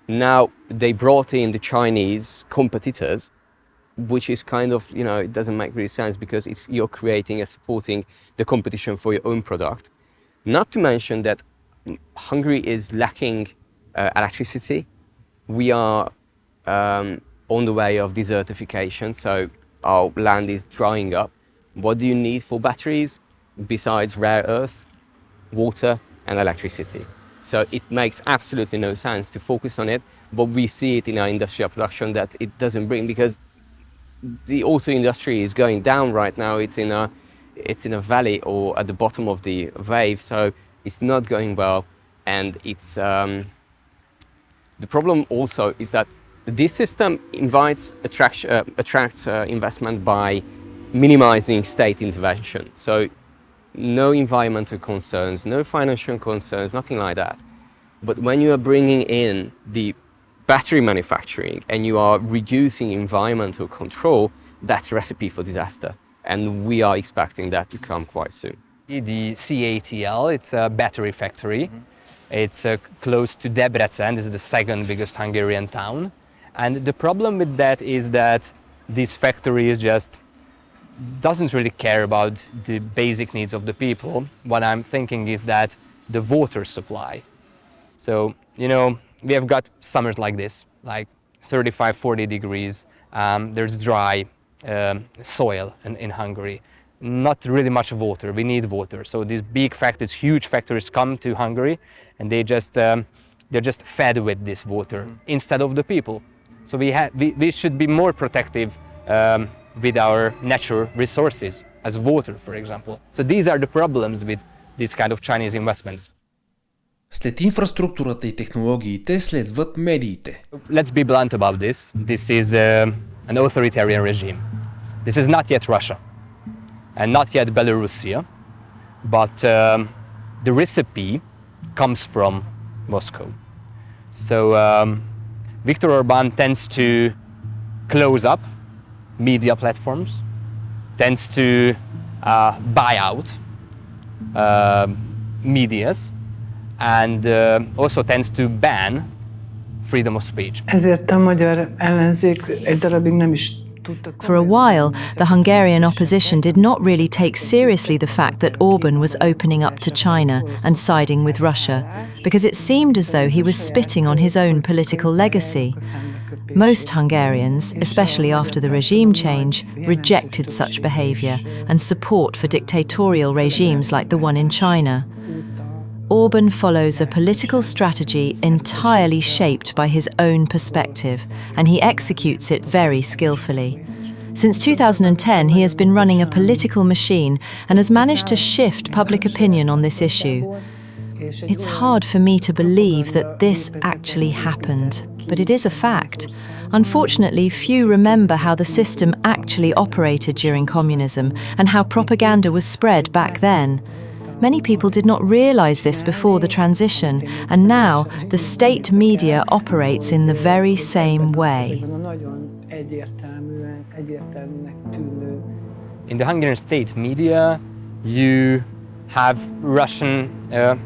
Now they brought in the Chinese competitors which is kind of, it doesn't make really sense because you're creating and supporting the competition for your own product. Not to mention that Hungary is lacking electricity. We are on the way of desertification, so our land is drying up. What do you need for batteries besides rare earth, water and electricity? So it makes absolutely no sense to focus on it, but we see it in our industrial production that it doesn't bring, because the auto industry is going down right now. It's in a valley or at the bottom of the wave, so it's not going well. And it's the problem also is that this system attracts investment by minimizing state intervention. So no environmental concerns, no financial concerns, nothing like that. But when you are bringing in the battery manufacturing and you are reducing environmental control, that's a recipe for disaster. And we are expecting that to come quite soon. The CATL, it's a battery factory. It's close to Debrecen. This is the second biggest Hungarian town. And the problem with that is that this factory doesn't really care about the basic needs of the people. What I'm thinking is that the water supply. So, we have got summers like this, like 35, 40 degrees. There's dry soil in Hungary. Not really much water. We need water. So these big factories, huge factories come to Hungary, and they're just fed with this water instead of the people. So we should be more protective with our natural resources, as water, for example. So these are the problems with these kind of Chinese investments. След инфраструктурата и технологиите следват медиите. Let's be blunt about this. This is an authoritarian regime. This is not yet Russia and not yet Belarusia, but the recipe comes from Moscow. So Viktor Orban tends to close up media platforms, tends to buy out medias, and also tends to ban freedom of speech. For a while, the Hungarian opposition did not really take seriously the fact that Orban was opening up to China and siding with Russia, because it seemed as though he was spitting on his own political legacy. Most Hungarians, especially after the regime change, rejected such behaviour and support for dictatorial regimes like the one in China. Orban follows a political strategy entirely shaped by his own perspective, and he executes it very skillfully. Since 2010, he has been running a political machine and has managed to shift public opinion on this issue. It's hard for me to believe that this actually happened, but it is a fact. Unfortunately, few remember how the system actually operated during communism and how propaganda was spread back then. Many people did not realize this before the transition, and now the state media operates in the very same way. In the Hungarian state media, you have Russian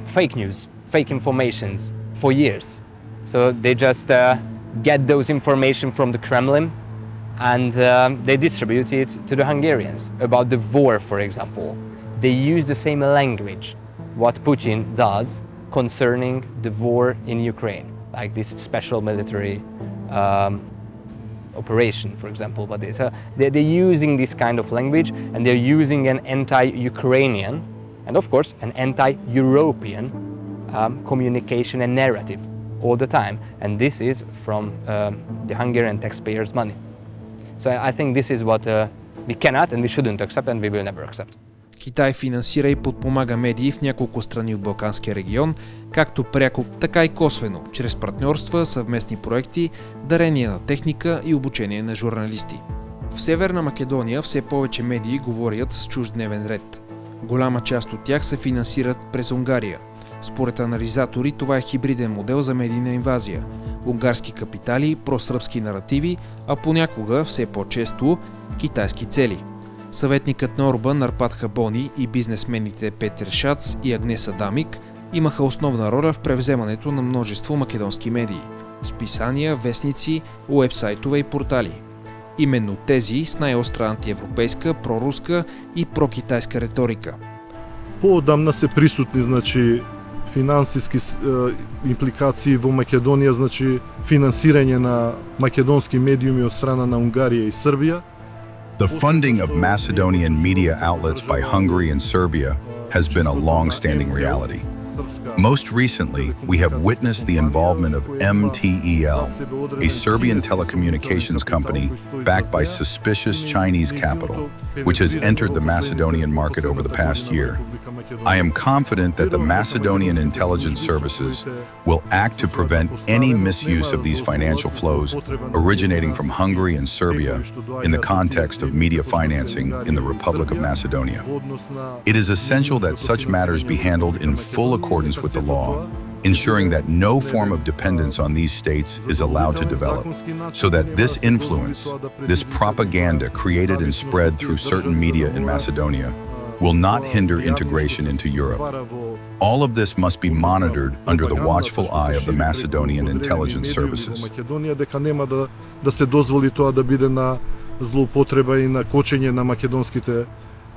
fake news, fake informations for years. So they just get those information from the Kremlin and they distribute it to the Hungarians. About the war, for example, they use the same language what Putin does concerning the war in Ukraine, like this special military operation, for example. But they're using this kind of language, and they're using an anti-Ukrainian and, of course, an anti-European communication and narrative all the time. And this is from the Hungarian taxpayers' money. So I think this is what we cannot and we shouldn't accept, and we will never accept. Китай финансира и подпомага медии в няколко страни от Балканския регион, както пряко, така и косвено, чрез партньорства, съвместни проекти, дарения на техника и обучение на журналисти. В Северна Македония все повече медии говорят с чужддневен ред. Голяма част от тях се финансират през Унгария. Според анализатори това е хибриден модел за медийна инвазия. Унгарски капитали, просръбски наративи, а понякога, все по-често, китайски цели. Съветникът на Орбан Арпад Хабони и бизнесмените Петър Шац и Агнеса Дамик имаха основна роля в превземането на множество македонски медии – списания, вестници, уебсайтове и портали. Именно тези с най-остра антиевропейска, проруска и прокитайска риторика. Поодамна се присутни, значи, финансиски импликации во Македонија, значи финансирање на македонски медиуми од страна на Унгарија и Србија. The funding of Macedonian media outlets by Hungary and Serbia has been a long-standing reality. Most recently, we have witnessed the involvement of MTEL, a Serbian telecommunications company backed by suspicious Chinese capital, which has entered the Macedonian market over the past year. I am confident that the Macedonian intelligence services will act to prevent any misuse of these financial flows originating from Hungary and Serbia in the context of media financing in the Republic of Macedonia. It is essential that such matters be handled in full accordance with the law, ensuring that no form of dependence on these states is allowed to develop, so that this influence, this propaganda created and spread through certain media in Macedonia, will not hinder integration into Europe. All of this must be monitored under the watchful eye of the Macedonian intelligence services. Дека нема да се дозволи тоа да биде на злоупотреба и на кочење на македонските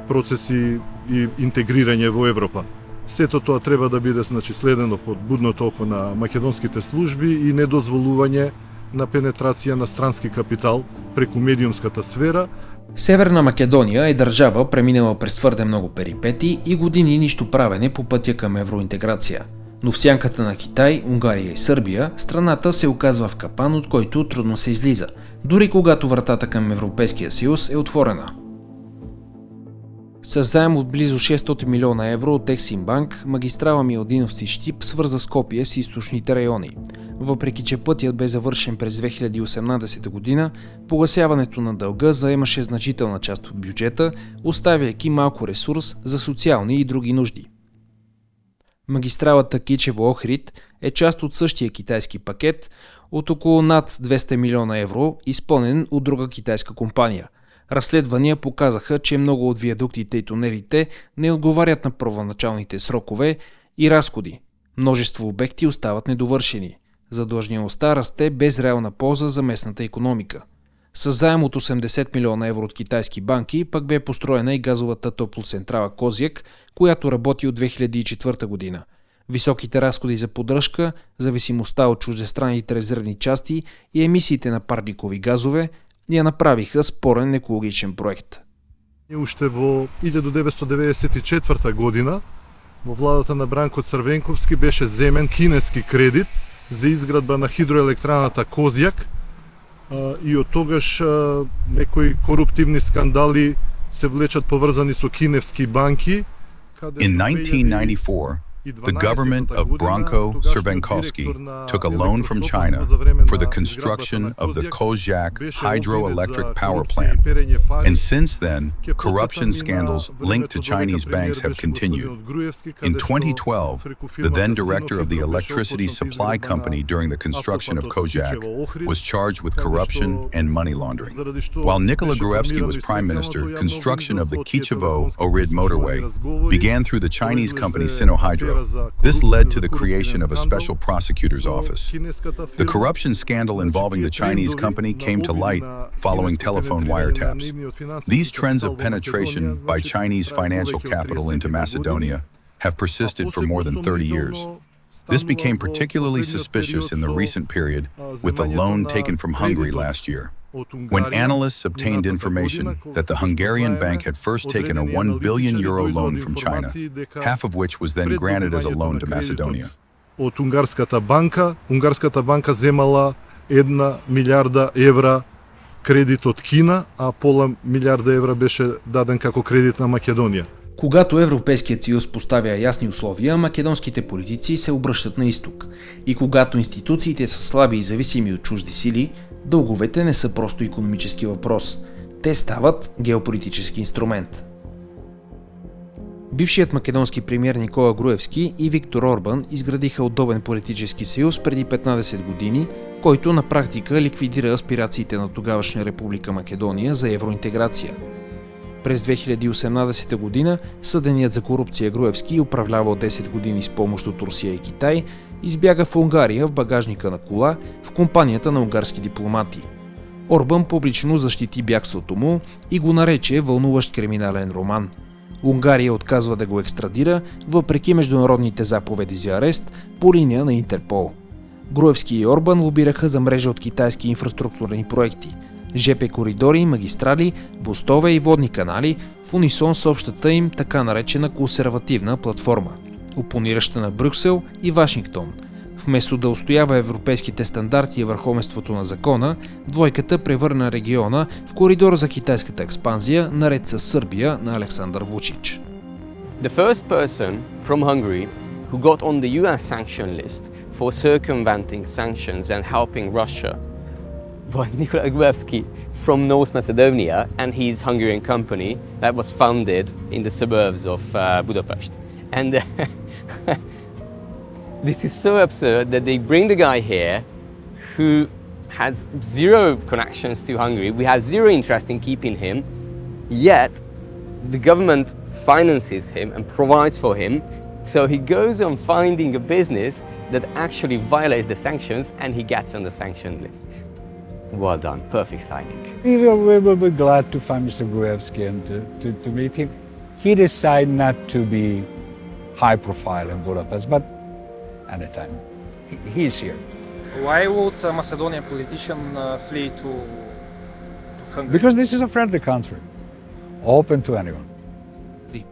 процеси и интегрирање во Европа. Сето тоа треба да биде, значи, следено под будното око на македонските служби и недозволување на пенетрација на странски капитал преку медиумската сфера. Северна Македония е държава, преминала през твърде много перипети и години нищо правене по пътя към евроинтеграция. Но в сянката на Китай, Унгария и Сърбия, страната се оказва в капан, от който трудно се излиза, дори когато вратата към Европейския съюз е отворена. С заем от близо 600 милиона евро от Ексимбанк, магистрала Миладиновци-Щип свърза Скопие с източните райони. Въпреки че пътят бе завършен през 2018 година, погасяването на дълга заемаше значителна част от бюджета, оставяйки малко ресурс за социални и други нужди. Магистралата Кичево-Охрид е част от същия китайски пакет от около над 200 милиона евро, изпълнен от друга китайска компания. Разследвания показаха, че много от виадуктите и тунелите не отговарят на първоначалните срокове и разходи. Множество обекти остават недовършени. Задлъжнялостта расте без реална полза за местната икономика. С заем от 80 милиона евро от китайски банки пък бе построена и газовата топлоцентрала Козяк, която работи от 2004 година. Високите разходи за поддръжка, зависимостта от чуждестранните резервни части и емисиите на парникови газове я направиха спорен екологичен проект. Уште во 1994 година во владата на Бранко Црвенковски беше земен кинески кредит за изградба на хидроелектраната Козјак и од тогаш некои коруптивни скандали се влечат поврзани со киневски банки. In 1994, the government of Branko Crvenkovski took a loan from China for the construction of the Kozjak hydroelectric power plant. And since then, corruption scandals linked to Chinese banks have continued. In 2012, the then director of the electricity supply company during the construction of Kozjak was charged with corruption and money laundering. While Nikola Gruevski was prime minister, construction of the Kijevo-Ohrid motorway began through the Chinese company Sinohydro. This led to the creation of a special prosecutor's office. The corruption scandal involving the Chinese company came to light following telephone wiretaps. These trends of penetration by Chinese financial capital into Macedonia have persisted for more than 30 years. This became particularly suspicious in the recent period with the loan taken from Hungary last year, when analysts obtained information that the Hungarian bank had first taken a €1 billion loan from China, half of which was then granted as a loan to Macedonia. Од унгарската банка земала 1 милиарда евра кредит од Кина, а пола милиарда евра беше даден како кредит на Македонија. Когато Европейският съюз поставя ясни условия, македонските политици се обръщат на изток. И когато институциите са слаби и зависими от чужди сили, дълговете не са просто икономически въпрос. Те стават геополитически инструмент. Бившият македонски премиер Никола Груевски и Виктор Орбан изградиха удобен политически съюз преди 15 години, който на практика ликвидира аспирациите на тогавашна Република Македония за евроинтеграция. През 2018 година съденият за корупция Груевски, управлявал 10 години с помощ от Русия и Китай, избяга в Унгария в багажника на кола в компанията на унгарски дипломати. Орбан публично защити бягството му и го нарече вълнуващ криминален роман. Унгария отказва да го екстрадира, въпреки международните заповеди за арест по линия на Интерпол. Груевски и Орбан лобираха за мрежа от китайски инфраструктурни проекти, ЖП коридори, магистрали, мостове и водни канали в унисон с общата им така наречена консервативна платформа, опонираща на Брюксел и Вашингтон. Вместо да устоява европейските стандарти и върховенството на закона, двойката превърна региона в коридор за китайската експанзия, наред с Сърбия на Александър Вучич. The first person from Hungary who got on the US sanction list for circumventing sanctions and helping Russia was Nikola Gruevski from North Macedonia and his Hungarian company that was founded in the suburbs of Budapest. And this is so absurd that they bring the guy here who has zero connections to Hungary. We have zero interest in keeping him, yet the government finances him and provides for him. So he goes on finding a business that actually violates the sanctions and he gets on the sanction list. Well done, perfect signing. We will be glad to find Mr. Gruevski and to meet him. He decided not to be high profile in Budapest, but anytime. He's here. Why would a Macedonian politician flee to Hungary? Because this is a friendly country, open to anyone.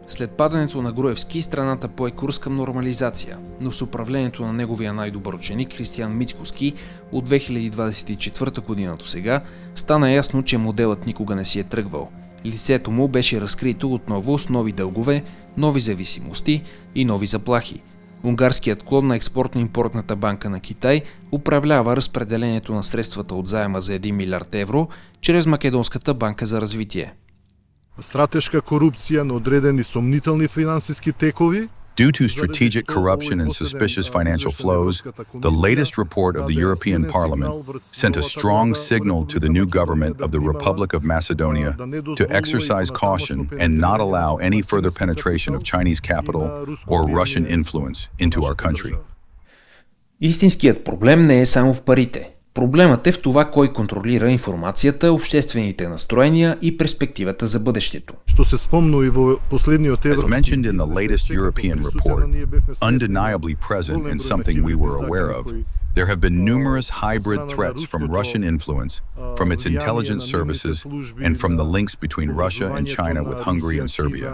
След падането на Груевски, страната пое курс към нормализация, но с управлението на неговия най-добър ученик Християн Мицкоски от 2024 година до сега стана ясно, че моделът никога не си е тръгвал. Лицето му беше разкрито отново с нови дългове, нови зависимости и нови заплахи. Унгарският клон на експортно-импортната банка на Китай управлява разпределението на средствата от заема за 1 милиард евро чрез Македонската банка за развитие. Стратешка корупција на одредени сомнителни финансиски текови. Due to strategic corruption and suspicious financial flows, the latest report of the European Parliament sent a strong signal to the new government of the Republic of Macedonia to exercise caution and not allow any further penetration of Chinese capital or Russian influence into our country. Истинският проблем не е само в парите. Проблемът е в това кой контролира информацията, обществените настроения и перспективата за бъдещето. As mentioned in the latest European report, undeniably present and something we were aware of, there have been numerous hybrid threats from Russian influence, from its intelligence services, and from the links between Russia and China with Hungary and Serbia.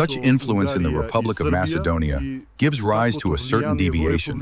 Such influence in the Republic of Macedonia gives rise to a certain deviation,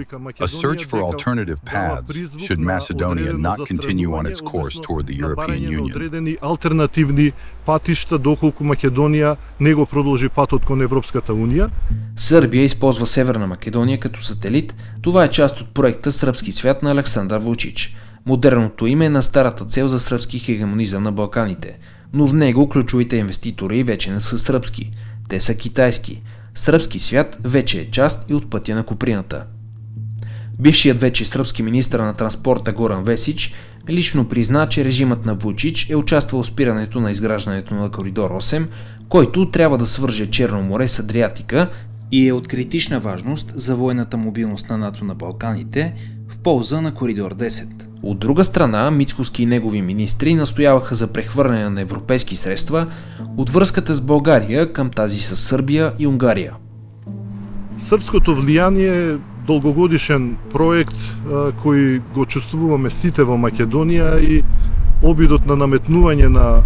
a search for alternative paths should Macedonia not continue on its course toward the European Union. Алтернативни патишта доколку Македонија не го продолжи патот кон Европската унија. Сърбия използва Северна Македония като сателит. Това е част от проекта Сръбски свят на Александър Вучич. Модерното име на старата цел за сръбски хегемонизъм на Балканите, но в него ключовите инвеститори вече не са сръбски. Те са китайски. Сръбски свят вече е част и от пътя на Куприната. Бившият вече сръбски министър на транспорта Горан Весич лично призна, че режимът на Вучич е участвал в спирането на изграждането на коридор 8, който трябва да свърже Черно море с Адриатика и е от критична важност за военната мобилност на НАТО на Балканите в полза на коридор 10. От друга страна, Мицкоски и негови министри настояваха за прехвърляне на европейски средства от връзката с България към тази с Сърбия и Унгария. Српското влијание е долгогодишен проект кој го чувствуваме сите во Македонија и обидот на наметнување на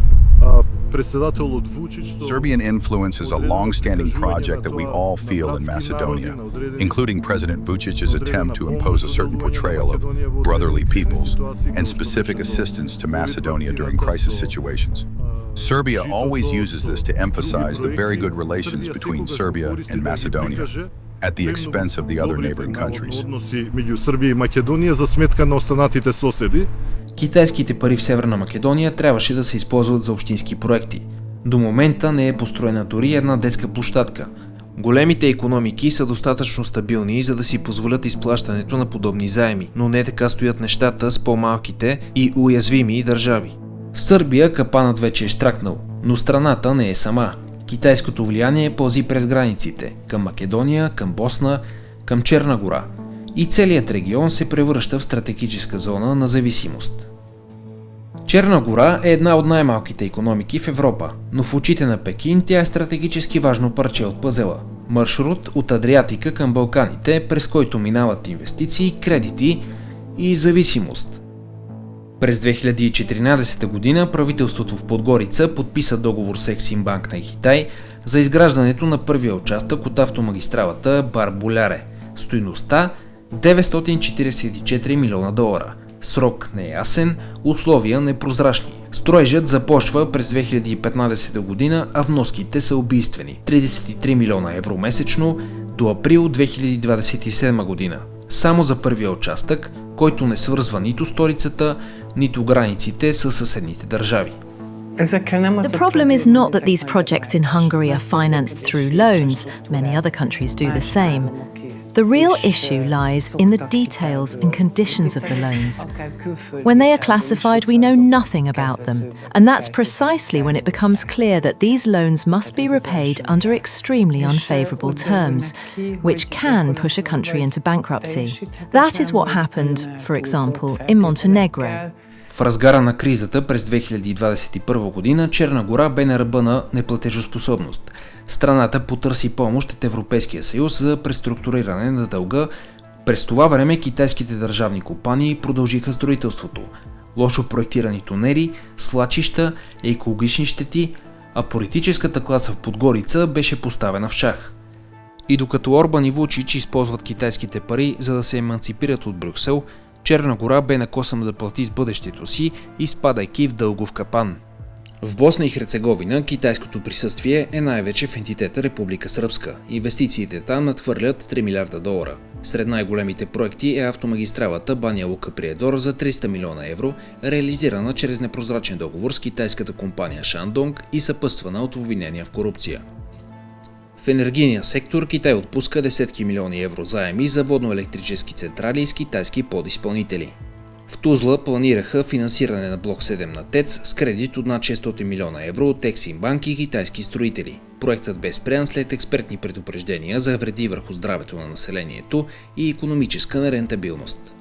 председателот Вучич. Serbian influence is a long-standing project that we all feel in Macedonia, including President Vučić's attempt to impose a certain portrayal of brotherly peoples and specific assistance to Macedonia during crisis situations. Serbia always uses this to emphasize the very good relations between Serbia and Macedonia at the expense of the other neighboring countries. Меѓу Србија и Македонија за сметка на останатите соседи. Китайските пари в Северна Македония трябваше да се използват за общински проекти. До момента не е построена дори една детска площадка. Големите икономики са достатъчно стабилни, за да си позволят изплащането на подобни заеми, но не така стоят нещата с по-малките и уязвими държави. В Сърбия капанът вече е щракнал, но страната не е сама. Китайското влияние пълзи през границите, към Македония, към Босна, към Черна гора. И целият регион се превръща в стратегическа зона на зависимост. Черна гора е една от най-малките икономики в Европа, но в очите на Пекин тя е стратегически важно парче от пъзела. Маршрут от Адриатика към Балканите, през който минават инвестиции, кредити и зависимост. През 2014 година правителството в Подгорица подписа договор с Ексимбанк на Китай за изграждането на първия участък от автомагистралата Бар-Боляре. Стойността 944 милиона долара. Срок неясен, условия непрозрачни. Строежът започва през 2015 година, а вноските са убийствени – 33 милиона евро месечно до април 2027 година. Само за първия участък, който не свързва нито столицата, нито границите с съседните държави. The problem is not that these projects in Hungary are financed through loans. Many other countries do the same. The real issue lies in the details and conditions of the loans. When they are classified, we know nothing about them, and that's precisely when it becomes clear that these loans must be repaid under extremely unfavourable terms, which can push a country into bankruptcy. That is what happened, for example, in Montenegro. В разгара на кризата през 2021 година Черна гора бе на ръба на неплатежоспособност. Страната потърси помощ от Европейския съюз за преструктуриране на дълга. През това време китайските държавни компании продължиха строителството. Лошо проектирани тунели, свлачища, екологични щети, а политическата класа в Подгорица беше поставена в шах. И докато Орбан и Вучич използват китайските пари, за да се еманципират от Брюксел, Черна гора бе накосана да плати с бъдещето си, изпадайки в дългов капан. В Босна и Херцеговина китайското присъствие е най-вече в ентитета Република Сръбска. Инвестициите там надхвърлят 3 милиарда долара. Сред най-големите проекти е автомагистралата Баня Лука Приедор за 300 милиона евро, реализирана чрез непрозрачен договор с китайската компания Шандонг и съпътствана от обвинения в корупция. В енергийния сектор Китай отпуска десетки милиони евро заеми за водно-електрически централи с китайски подизпълнители. В Тузла планираха финансиране на блок 7 на ТЕЦ с кредит от над 600 милиона евро от Ексимбанк и китайски строители. Проектът бе спрян след експертни предупреждения за вреди върху здравето на населението и икономическа нерентабилност.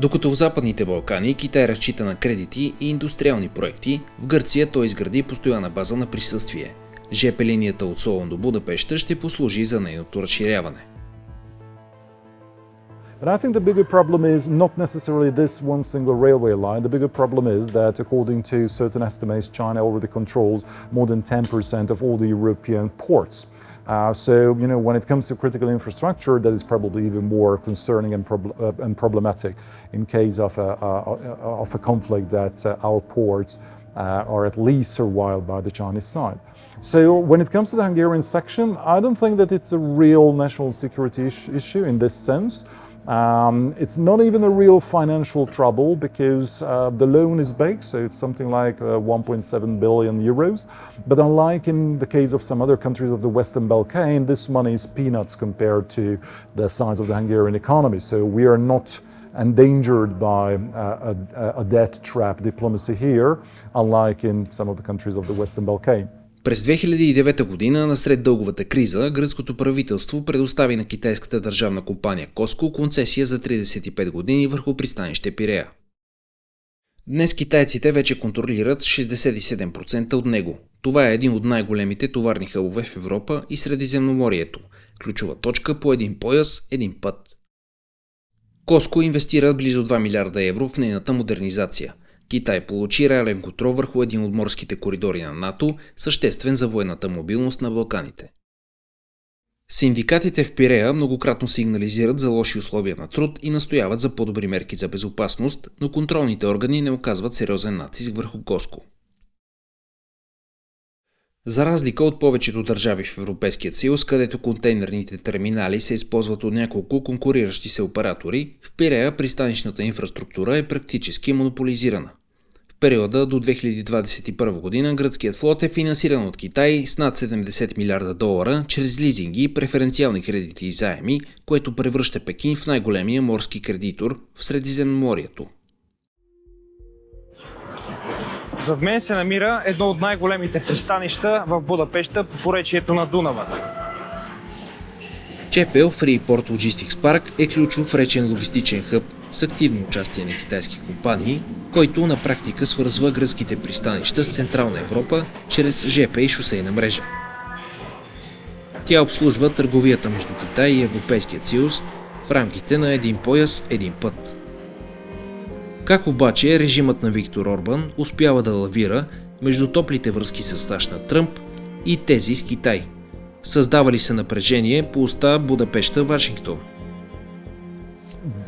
Докато в Западните Балкани Китай разчита на кредити и индустриални проекти, в Гърция той изгради постоянна база на присъствие. ЖП линията от Солун до Будапеща ще послужи за нейното разширяване. But I think the bigger problem is not necessarily this one single railway line. The bigger problem is that, according to certain estimates, China already controls more than 10% of all the European ports. So, when it comes to critical infrastructure, that is probably even more concerning and problematic in case of a conflict that our ports are at least survived by the Chinese side. So, when it comes to the Hungarian section, I don't think that it's a real national security issue in this sense. It's not even a real financial trouble because the loan is big, so it's something like 1.7 billion euros. But unlike in the case of some other countries of the Western Balkans, this money is peanuts compared to the size of the Hungarian economy. So we are not endangered by a debt trap diplomacy here, unlike in some of the countries of the Western Balkans. През 2009 година, насред дълговата криза, гръцкото правителство предостави на китайската държавна компания Коско концесия за 35 години върху пристанище Пирея. Днес китайците вече контролират 67% от него. Това е един от най-големите товарни хъбове в Европа и Средиземноморието. Ключова точка по един пояс, един път. Коско инвестира близо 2 милиарда евро в нейната модернизация. Китай получи реален контрол върху един от морските коридори на НАТО, съществен за военната мобилност на Балканите. Синдикатите в Пирея многократно сигнализират за лоши условия на труд и настояват за по-добри мерки за безопасност, но контролните органи не оказват сериозен натиск върху Коско. За разлика от повечето държави в Европейския съюз, където контейнерните терминали се използват от няколко конкуриращи се оператори, в Пирея пристанищната инфраструктура е практически монополизирана. В периода до 2021 година гръцкият флот е финансиран от Китай с над 70 милиарда долара чрез лизинги, преференциални кредити и заеми, което превръща Пекин в най-големия морски кредитор в Средиземноморието. Зад мен се намира едно от най-големите пристанища в Будапеща по поречието на Дунава. ЧПЛ Freeport Logistics Park е ключов речен логистичен хъб с активно участие на китайски компании, който на практика свързва гръцките пристанища с Централна Европа чрез ЖП и шосейна мрежа. Тя обслужва търговията между Китай и Европейският съюз в рамките на един пояс, един път. Как обаче режимът на Виктор Орбан успява да лавира между топлите връзки с САЩ на Тръмп и тези с Китай? Създава ли се напрежение по оста Будапеща-Вашингтон?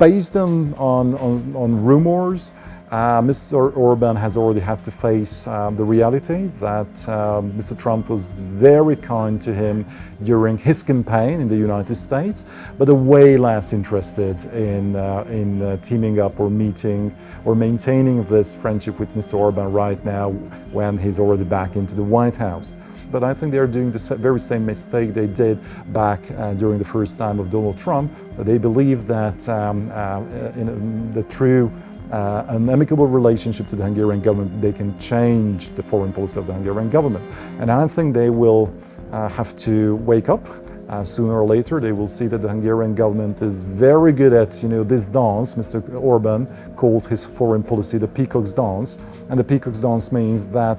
Based on rumors, Mr. Orban has already had to face the reality that Mr. Trump was very kind to him during his campaign in the United States, but way less interested in teaming up or meeting or maintaining this friendship with Mr. Orban right now when he's already back into the White House. But I think they're doing the very same mistake they did back during the first time of Donald Trump. They believe that in the true an amicable relationship to the Hungarian government, they can change the foreign policy of the Hungarian government. And I think they will have to wake up. Sooner or later, they will see that the Hungarian government is very good at, this dance. Mr. Orban called his foreign policy the peacock's dance. And the peacock's dance means that,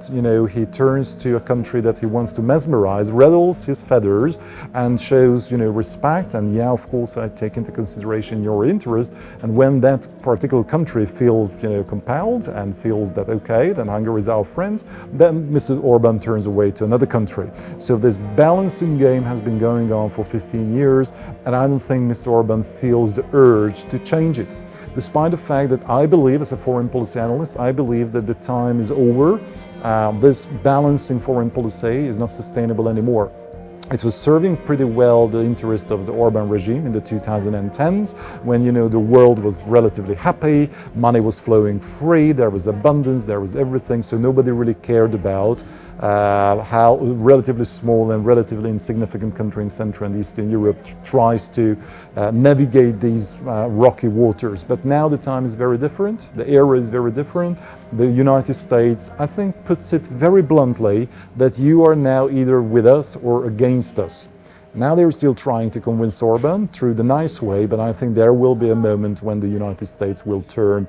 he turns to a country that he wants to mesmerize, rattles his feathers, and shows, respect. And yeah, of course, I take into consideration your interest. And when that particular country feels, compelled and feels that, okay, then Hungary is our friends, then Mr. Orban turns away to another country. So this balancing game has been going on for 15 years, and I don't think Mr. Orban feels the urge to change it. Despite the fact that I believe, as a foreign policy analyst, I believe that the time is over. This balancing foreign policy is not sustainable anymore. It was serving pretty well the interest of the Orban regime in the 2010s, when the world was relatively happy, money was flowing free, there was abundance, there was everything, so nobody really cared about how relatively small and relatively insignificant country in Central and Eastern Europe tries to navigate these rocky waters. But now the time is very different, the era is very different. The United States, I think, puts it very bluntly that you are now either with us or against us. Now they're still trying to convince Orban through the nice way, but I think there will be a moment when the United States will turn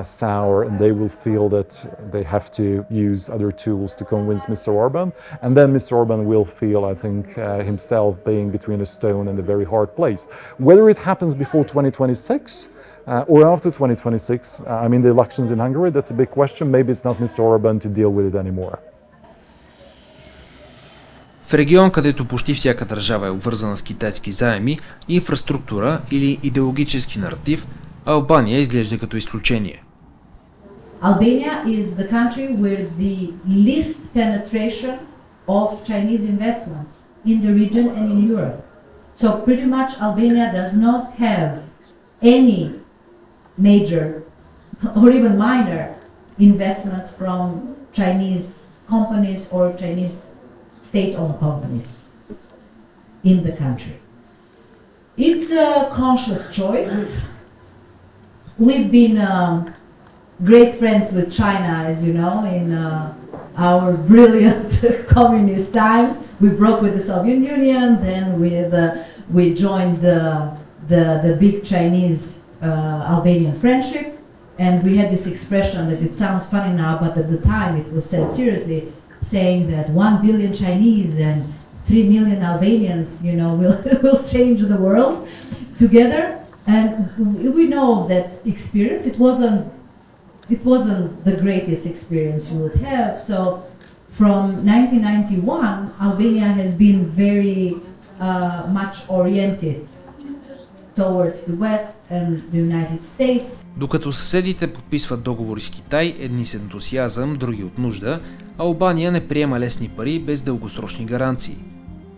sour and they will feel that they have to use other tools to convince Mr. Orban. And then Mr. Orban will feel, I think, himself being between a stone and a very hard place. Whether it happens before 2026, or after 2026, the elections in Hungary, that's a big question. Maybe it's not Mr. Orban to deal with it anymore. В регион, където почти всяка държава е обвързана с китайски заеми, инфраструктура или идеологически наратив, Албания изглежда като изключение. Albania is the country with the least penetration of Chinese investments in the region and in Europe. So pretty much Albania does not have any major or even minor investments from Chinese companies or Chinese state-owned companies in the country. It's a conscious choice. We've been great friends with China, as you know, in our brilliant communist times. We broke with the Soviet Union, then we joined the big Chinese Albanian friendship, and we had this expression that it sounds funny now, but at the time it was said seriously, saying that 1 billion Chinese and 3 million Albanians, will change the world together. And we know that experience. It wasn't the greatest experience you would have. So from 1991, Albania has been very much oriented towards the West and the United States. Докато съседите подписват договори с Китай, едни с ентусиазъм, други от нужда, Албания не приема лесни пари без дългосрочни гаранции.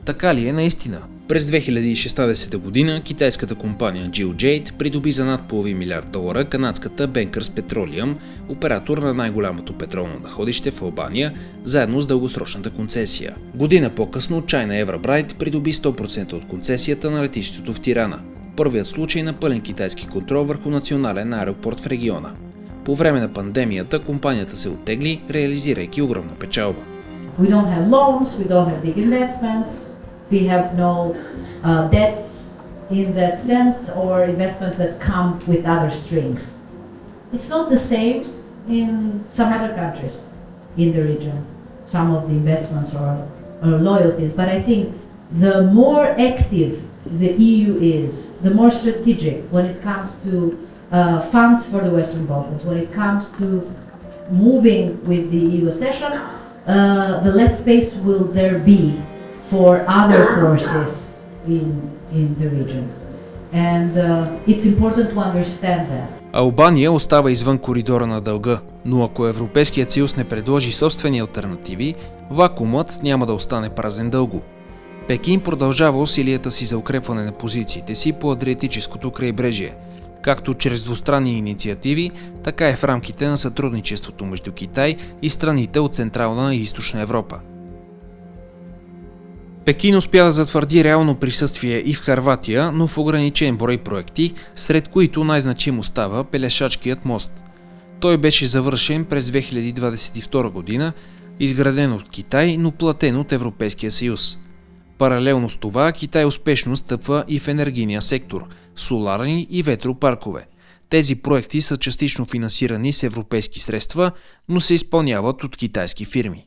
Така ли е наистина? През 2016 година китайската компания Jade придоби за над $500 милиарда канадската Bankers Petroleum, оператор на най-голямото петролно находище в Албания, заедно с дългосрочната концесия. Година по-късно China Everbright придоби 100% от концесията на летището в Тирана. Първият случай на пълен китайски контрол върху национален аеропорт в региона. По време на пандемията компанията се оттегли, реализирайки огромна печалба. We don't have loans, we don't have big investments, we have no debts in that sense, or investments that come with other strings. It's not the same in some other countries in the region, some of the investments or loyalties, but I think the more active the EU is, the more strategic when it comes to funds for the Western Balkans, when it comes to moving with the EU accession, the less space will there be for other forces in the region. And it's important to understand that. Албания остава извън коридора на дълга, но ако Европейският съюз не предложи собствени алтернативи, вакуумът няма да остане празен дълго. Пекин продължава усилията си за укрепване на позициите си по Адриатическото крайбрежие, както чрез двустранни инициативи, така и в рамките на сътрудничеството между Китай и страните от Централна и Източна Европа. Пекин успя да затвърди реално присъствие и в Хърватия, но в ограничен брой проекти, сред които най-значим остава Пелешачкият мост. Той беше завършен през 2022 година, изграден от Китай, но платен от Европейския съюз. Паралелно с това, Китай успешно стъпва и в енергийния сектор – соларни и ветропаркове. Тези проекти са частично финансирани с европейски средства, но се изпълняват от китайски фирми.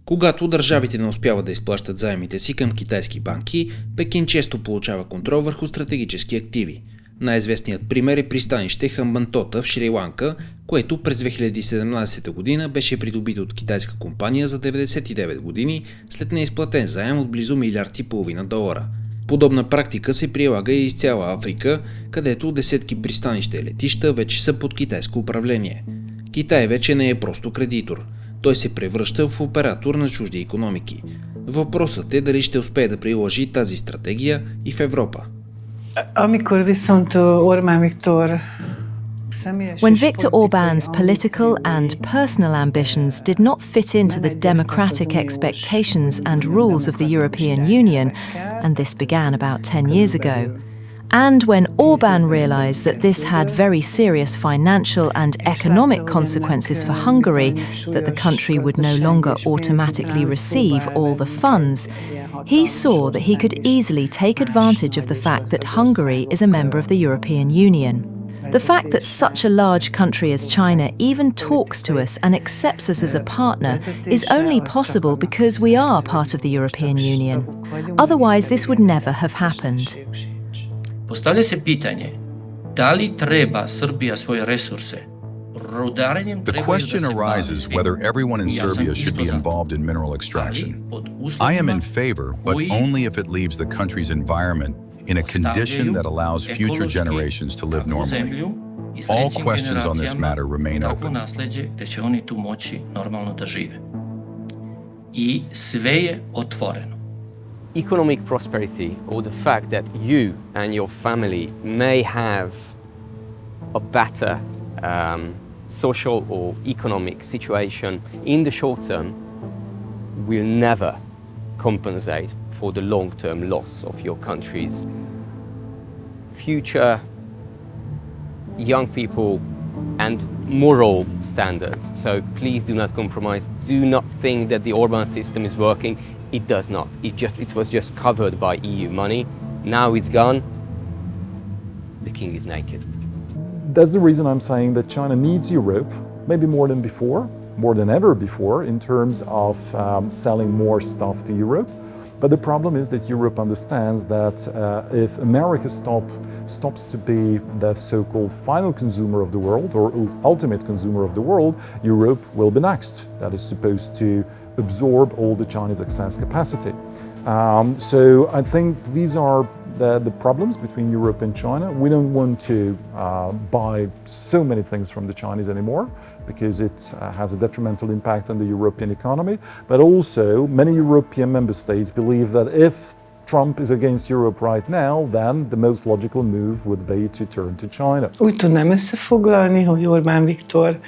Когато държавите не успяват да изплащат заемите си към китайски банки, Пекин често получава контрол върху стратегически активи. Най-известният пример е пристанище Хамбантота в Шри-Ланка, което през 2017 година беше придобито от китайска компания за 99 години след неизплатен заем от близо $1,5 милиарда. Подобна практика се прилага и из цяла Африка, където десетки пристанища и летища вече са под китайско управление. Китай вече не е просто кредитор. Той се превръща в оператор на чужди икономики. Въпросът е дали ще успее да приложи тази стратегия и в Европа. When Viktor Orban's political and personal ambitions did not fit into the democratic expectations and rules of the European Union, and this began about 10 years ago, and when Orban realised that this had very serious financial and economic consequences for Hungary, that the country would no longer automatically receive all the funds, he saw that he could easily take advantage of the fact that Hungary is a member of the European Union. The fact that such a large country as China even talks to us and accepts us as a partner is only possible because we are part of the European Union. Otherwise, this would never have happened. Postavlja se pitanje, da li treba Srbija svoje resurse The question arises whether everyone in Serbia should be involved in mineral extraction. I am in favor, but only if it leaves the country's environment in a condition that allows future generations to live normally. All questions on this matter remain open. I sve je otvoreno. Economic prosperity, or the fact that you and your family may have a better social or economic situation in the short term, will never compensate for the long-term loss of your country's future, young people, and moral standards. So please do not compromise. Do not think that the Orban system is working. It does not. It was just covered by EU money. Now it's gone. The king is naked. That's the reason I'm saying that China needs Europe, maybe more than before, more than ever before, in terms of selling more stuff to Europe. But the problem is that Europe understands that if America stops to be the so-called final consumer of the world, or ultimate consumer of the world, Europe will be next. That is supposed to absorb all the Chinese excess capacity. So I think these are the problems between Europe and China. We don't want to buy so many things from the Chinese anymore because it has a detrimental impact on the European economy. But also, many European member states believe that if Trump is against Europe right now, then the most logical move would be to turn to China. Úgy tudnám összefoglalni, hogy Orbán Viktor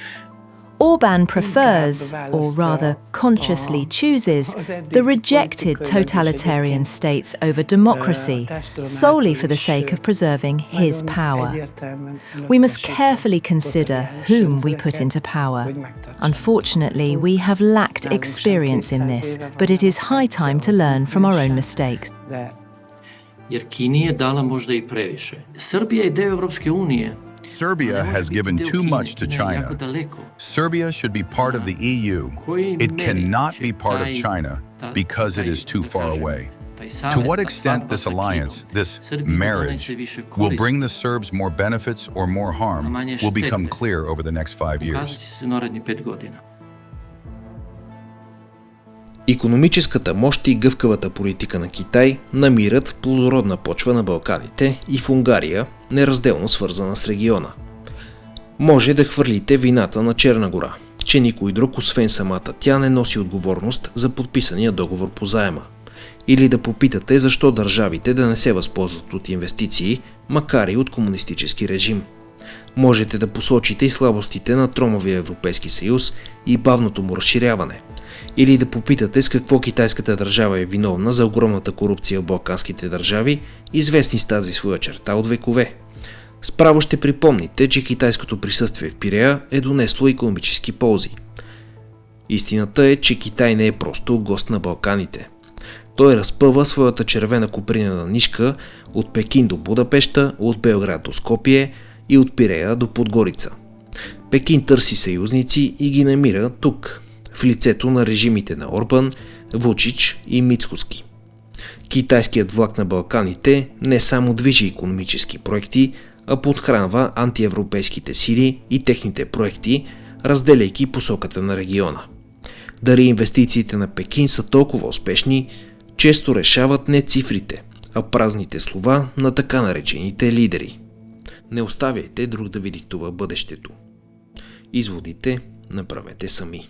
Orban prefers, or rather consciously chooses, the rejected totalitarian states over democracy, solely for the sake of preserving his power. We must carefully consider whom we put into power. Unfortunately, we have lacked experience in this, but it is high time to learn from our own mistakes. jer Kini je dala možda i previše. Srbija je deo Evropske unije. Serbia has given too much to China. Serbia should be part of the EU. It cannot be part of China because it is too far away. To what extent this alliance, this marriage, will bring the Serbs more benefits or more harm will become clear over the next 5 years. Икономическата мощ и гъвкавата политика на Китай намират плодородна почва на Балканите и в Унгария, неразделно свързана с региона. Може да хвърлите вината на Черна гора, че никой друг освен самата тя не носи отговорност за подписания договор по заема. Или да попитате защо държавите да не се възползват от инвестиции, макар и от комунистически режим. Можете да посочите и слабостите на тромавия Европейски съюз и бавното му разширяване. Или да попитате с какво китайската държава е виновна за огромната корупция в балканските държави, известни с тази своя черта от векове. Справо ще припомните, че китайското присъствие в Пирея е донесло икономически ползи. Истината е, че Китай не е просто гост на Балканите. Той разпъва своята червена копринена нишка от Пекин до Будапеща, от Белград до Скопие и от Пирея до Подгорица. Пекин търси съюзници и ги намира тук, в лицето на режимите на Орбан, Вучич и Мицкоски. Китайският влак на Балканите не само движи икономически проекти, а подхранва антиевропейските сили и техните проекти, разделяйки посоката на региона. Дали инвестициите на Пекин са толкова успешни, често решават не цифрите, а празните слова на така наречените лидери. Не оставяйте друг да ви диктува бъдещето. Изводите направете сами.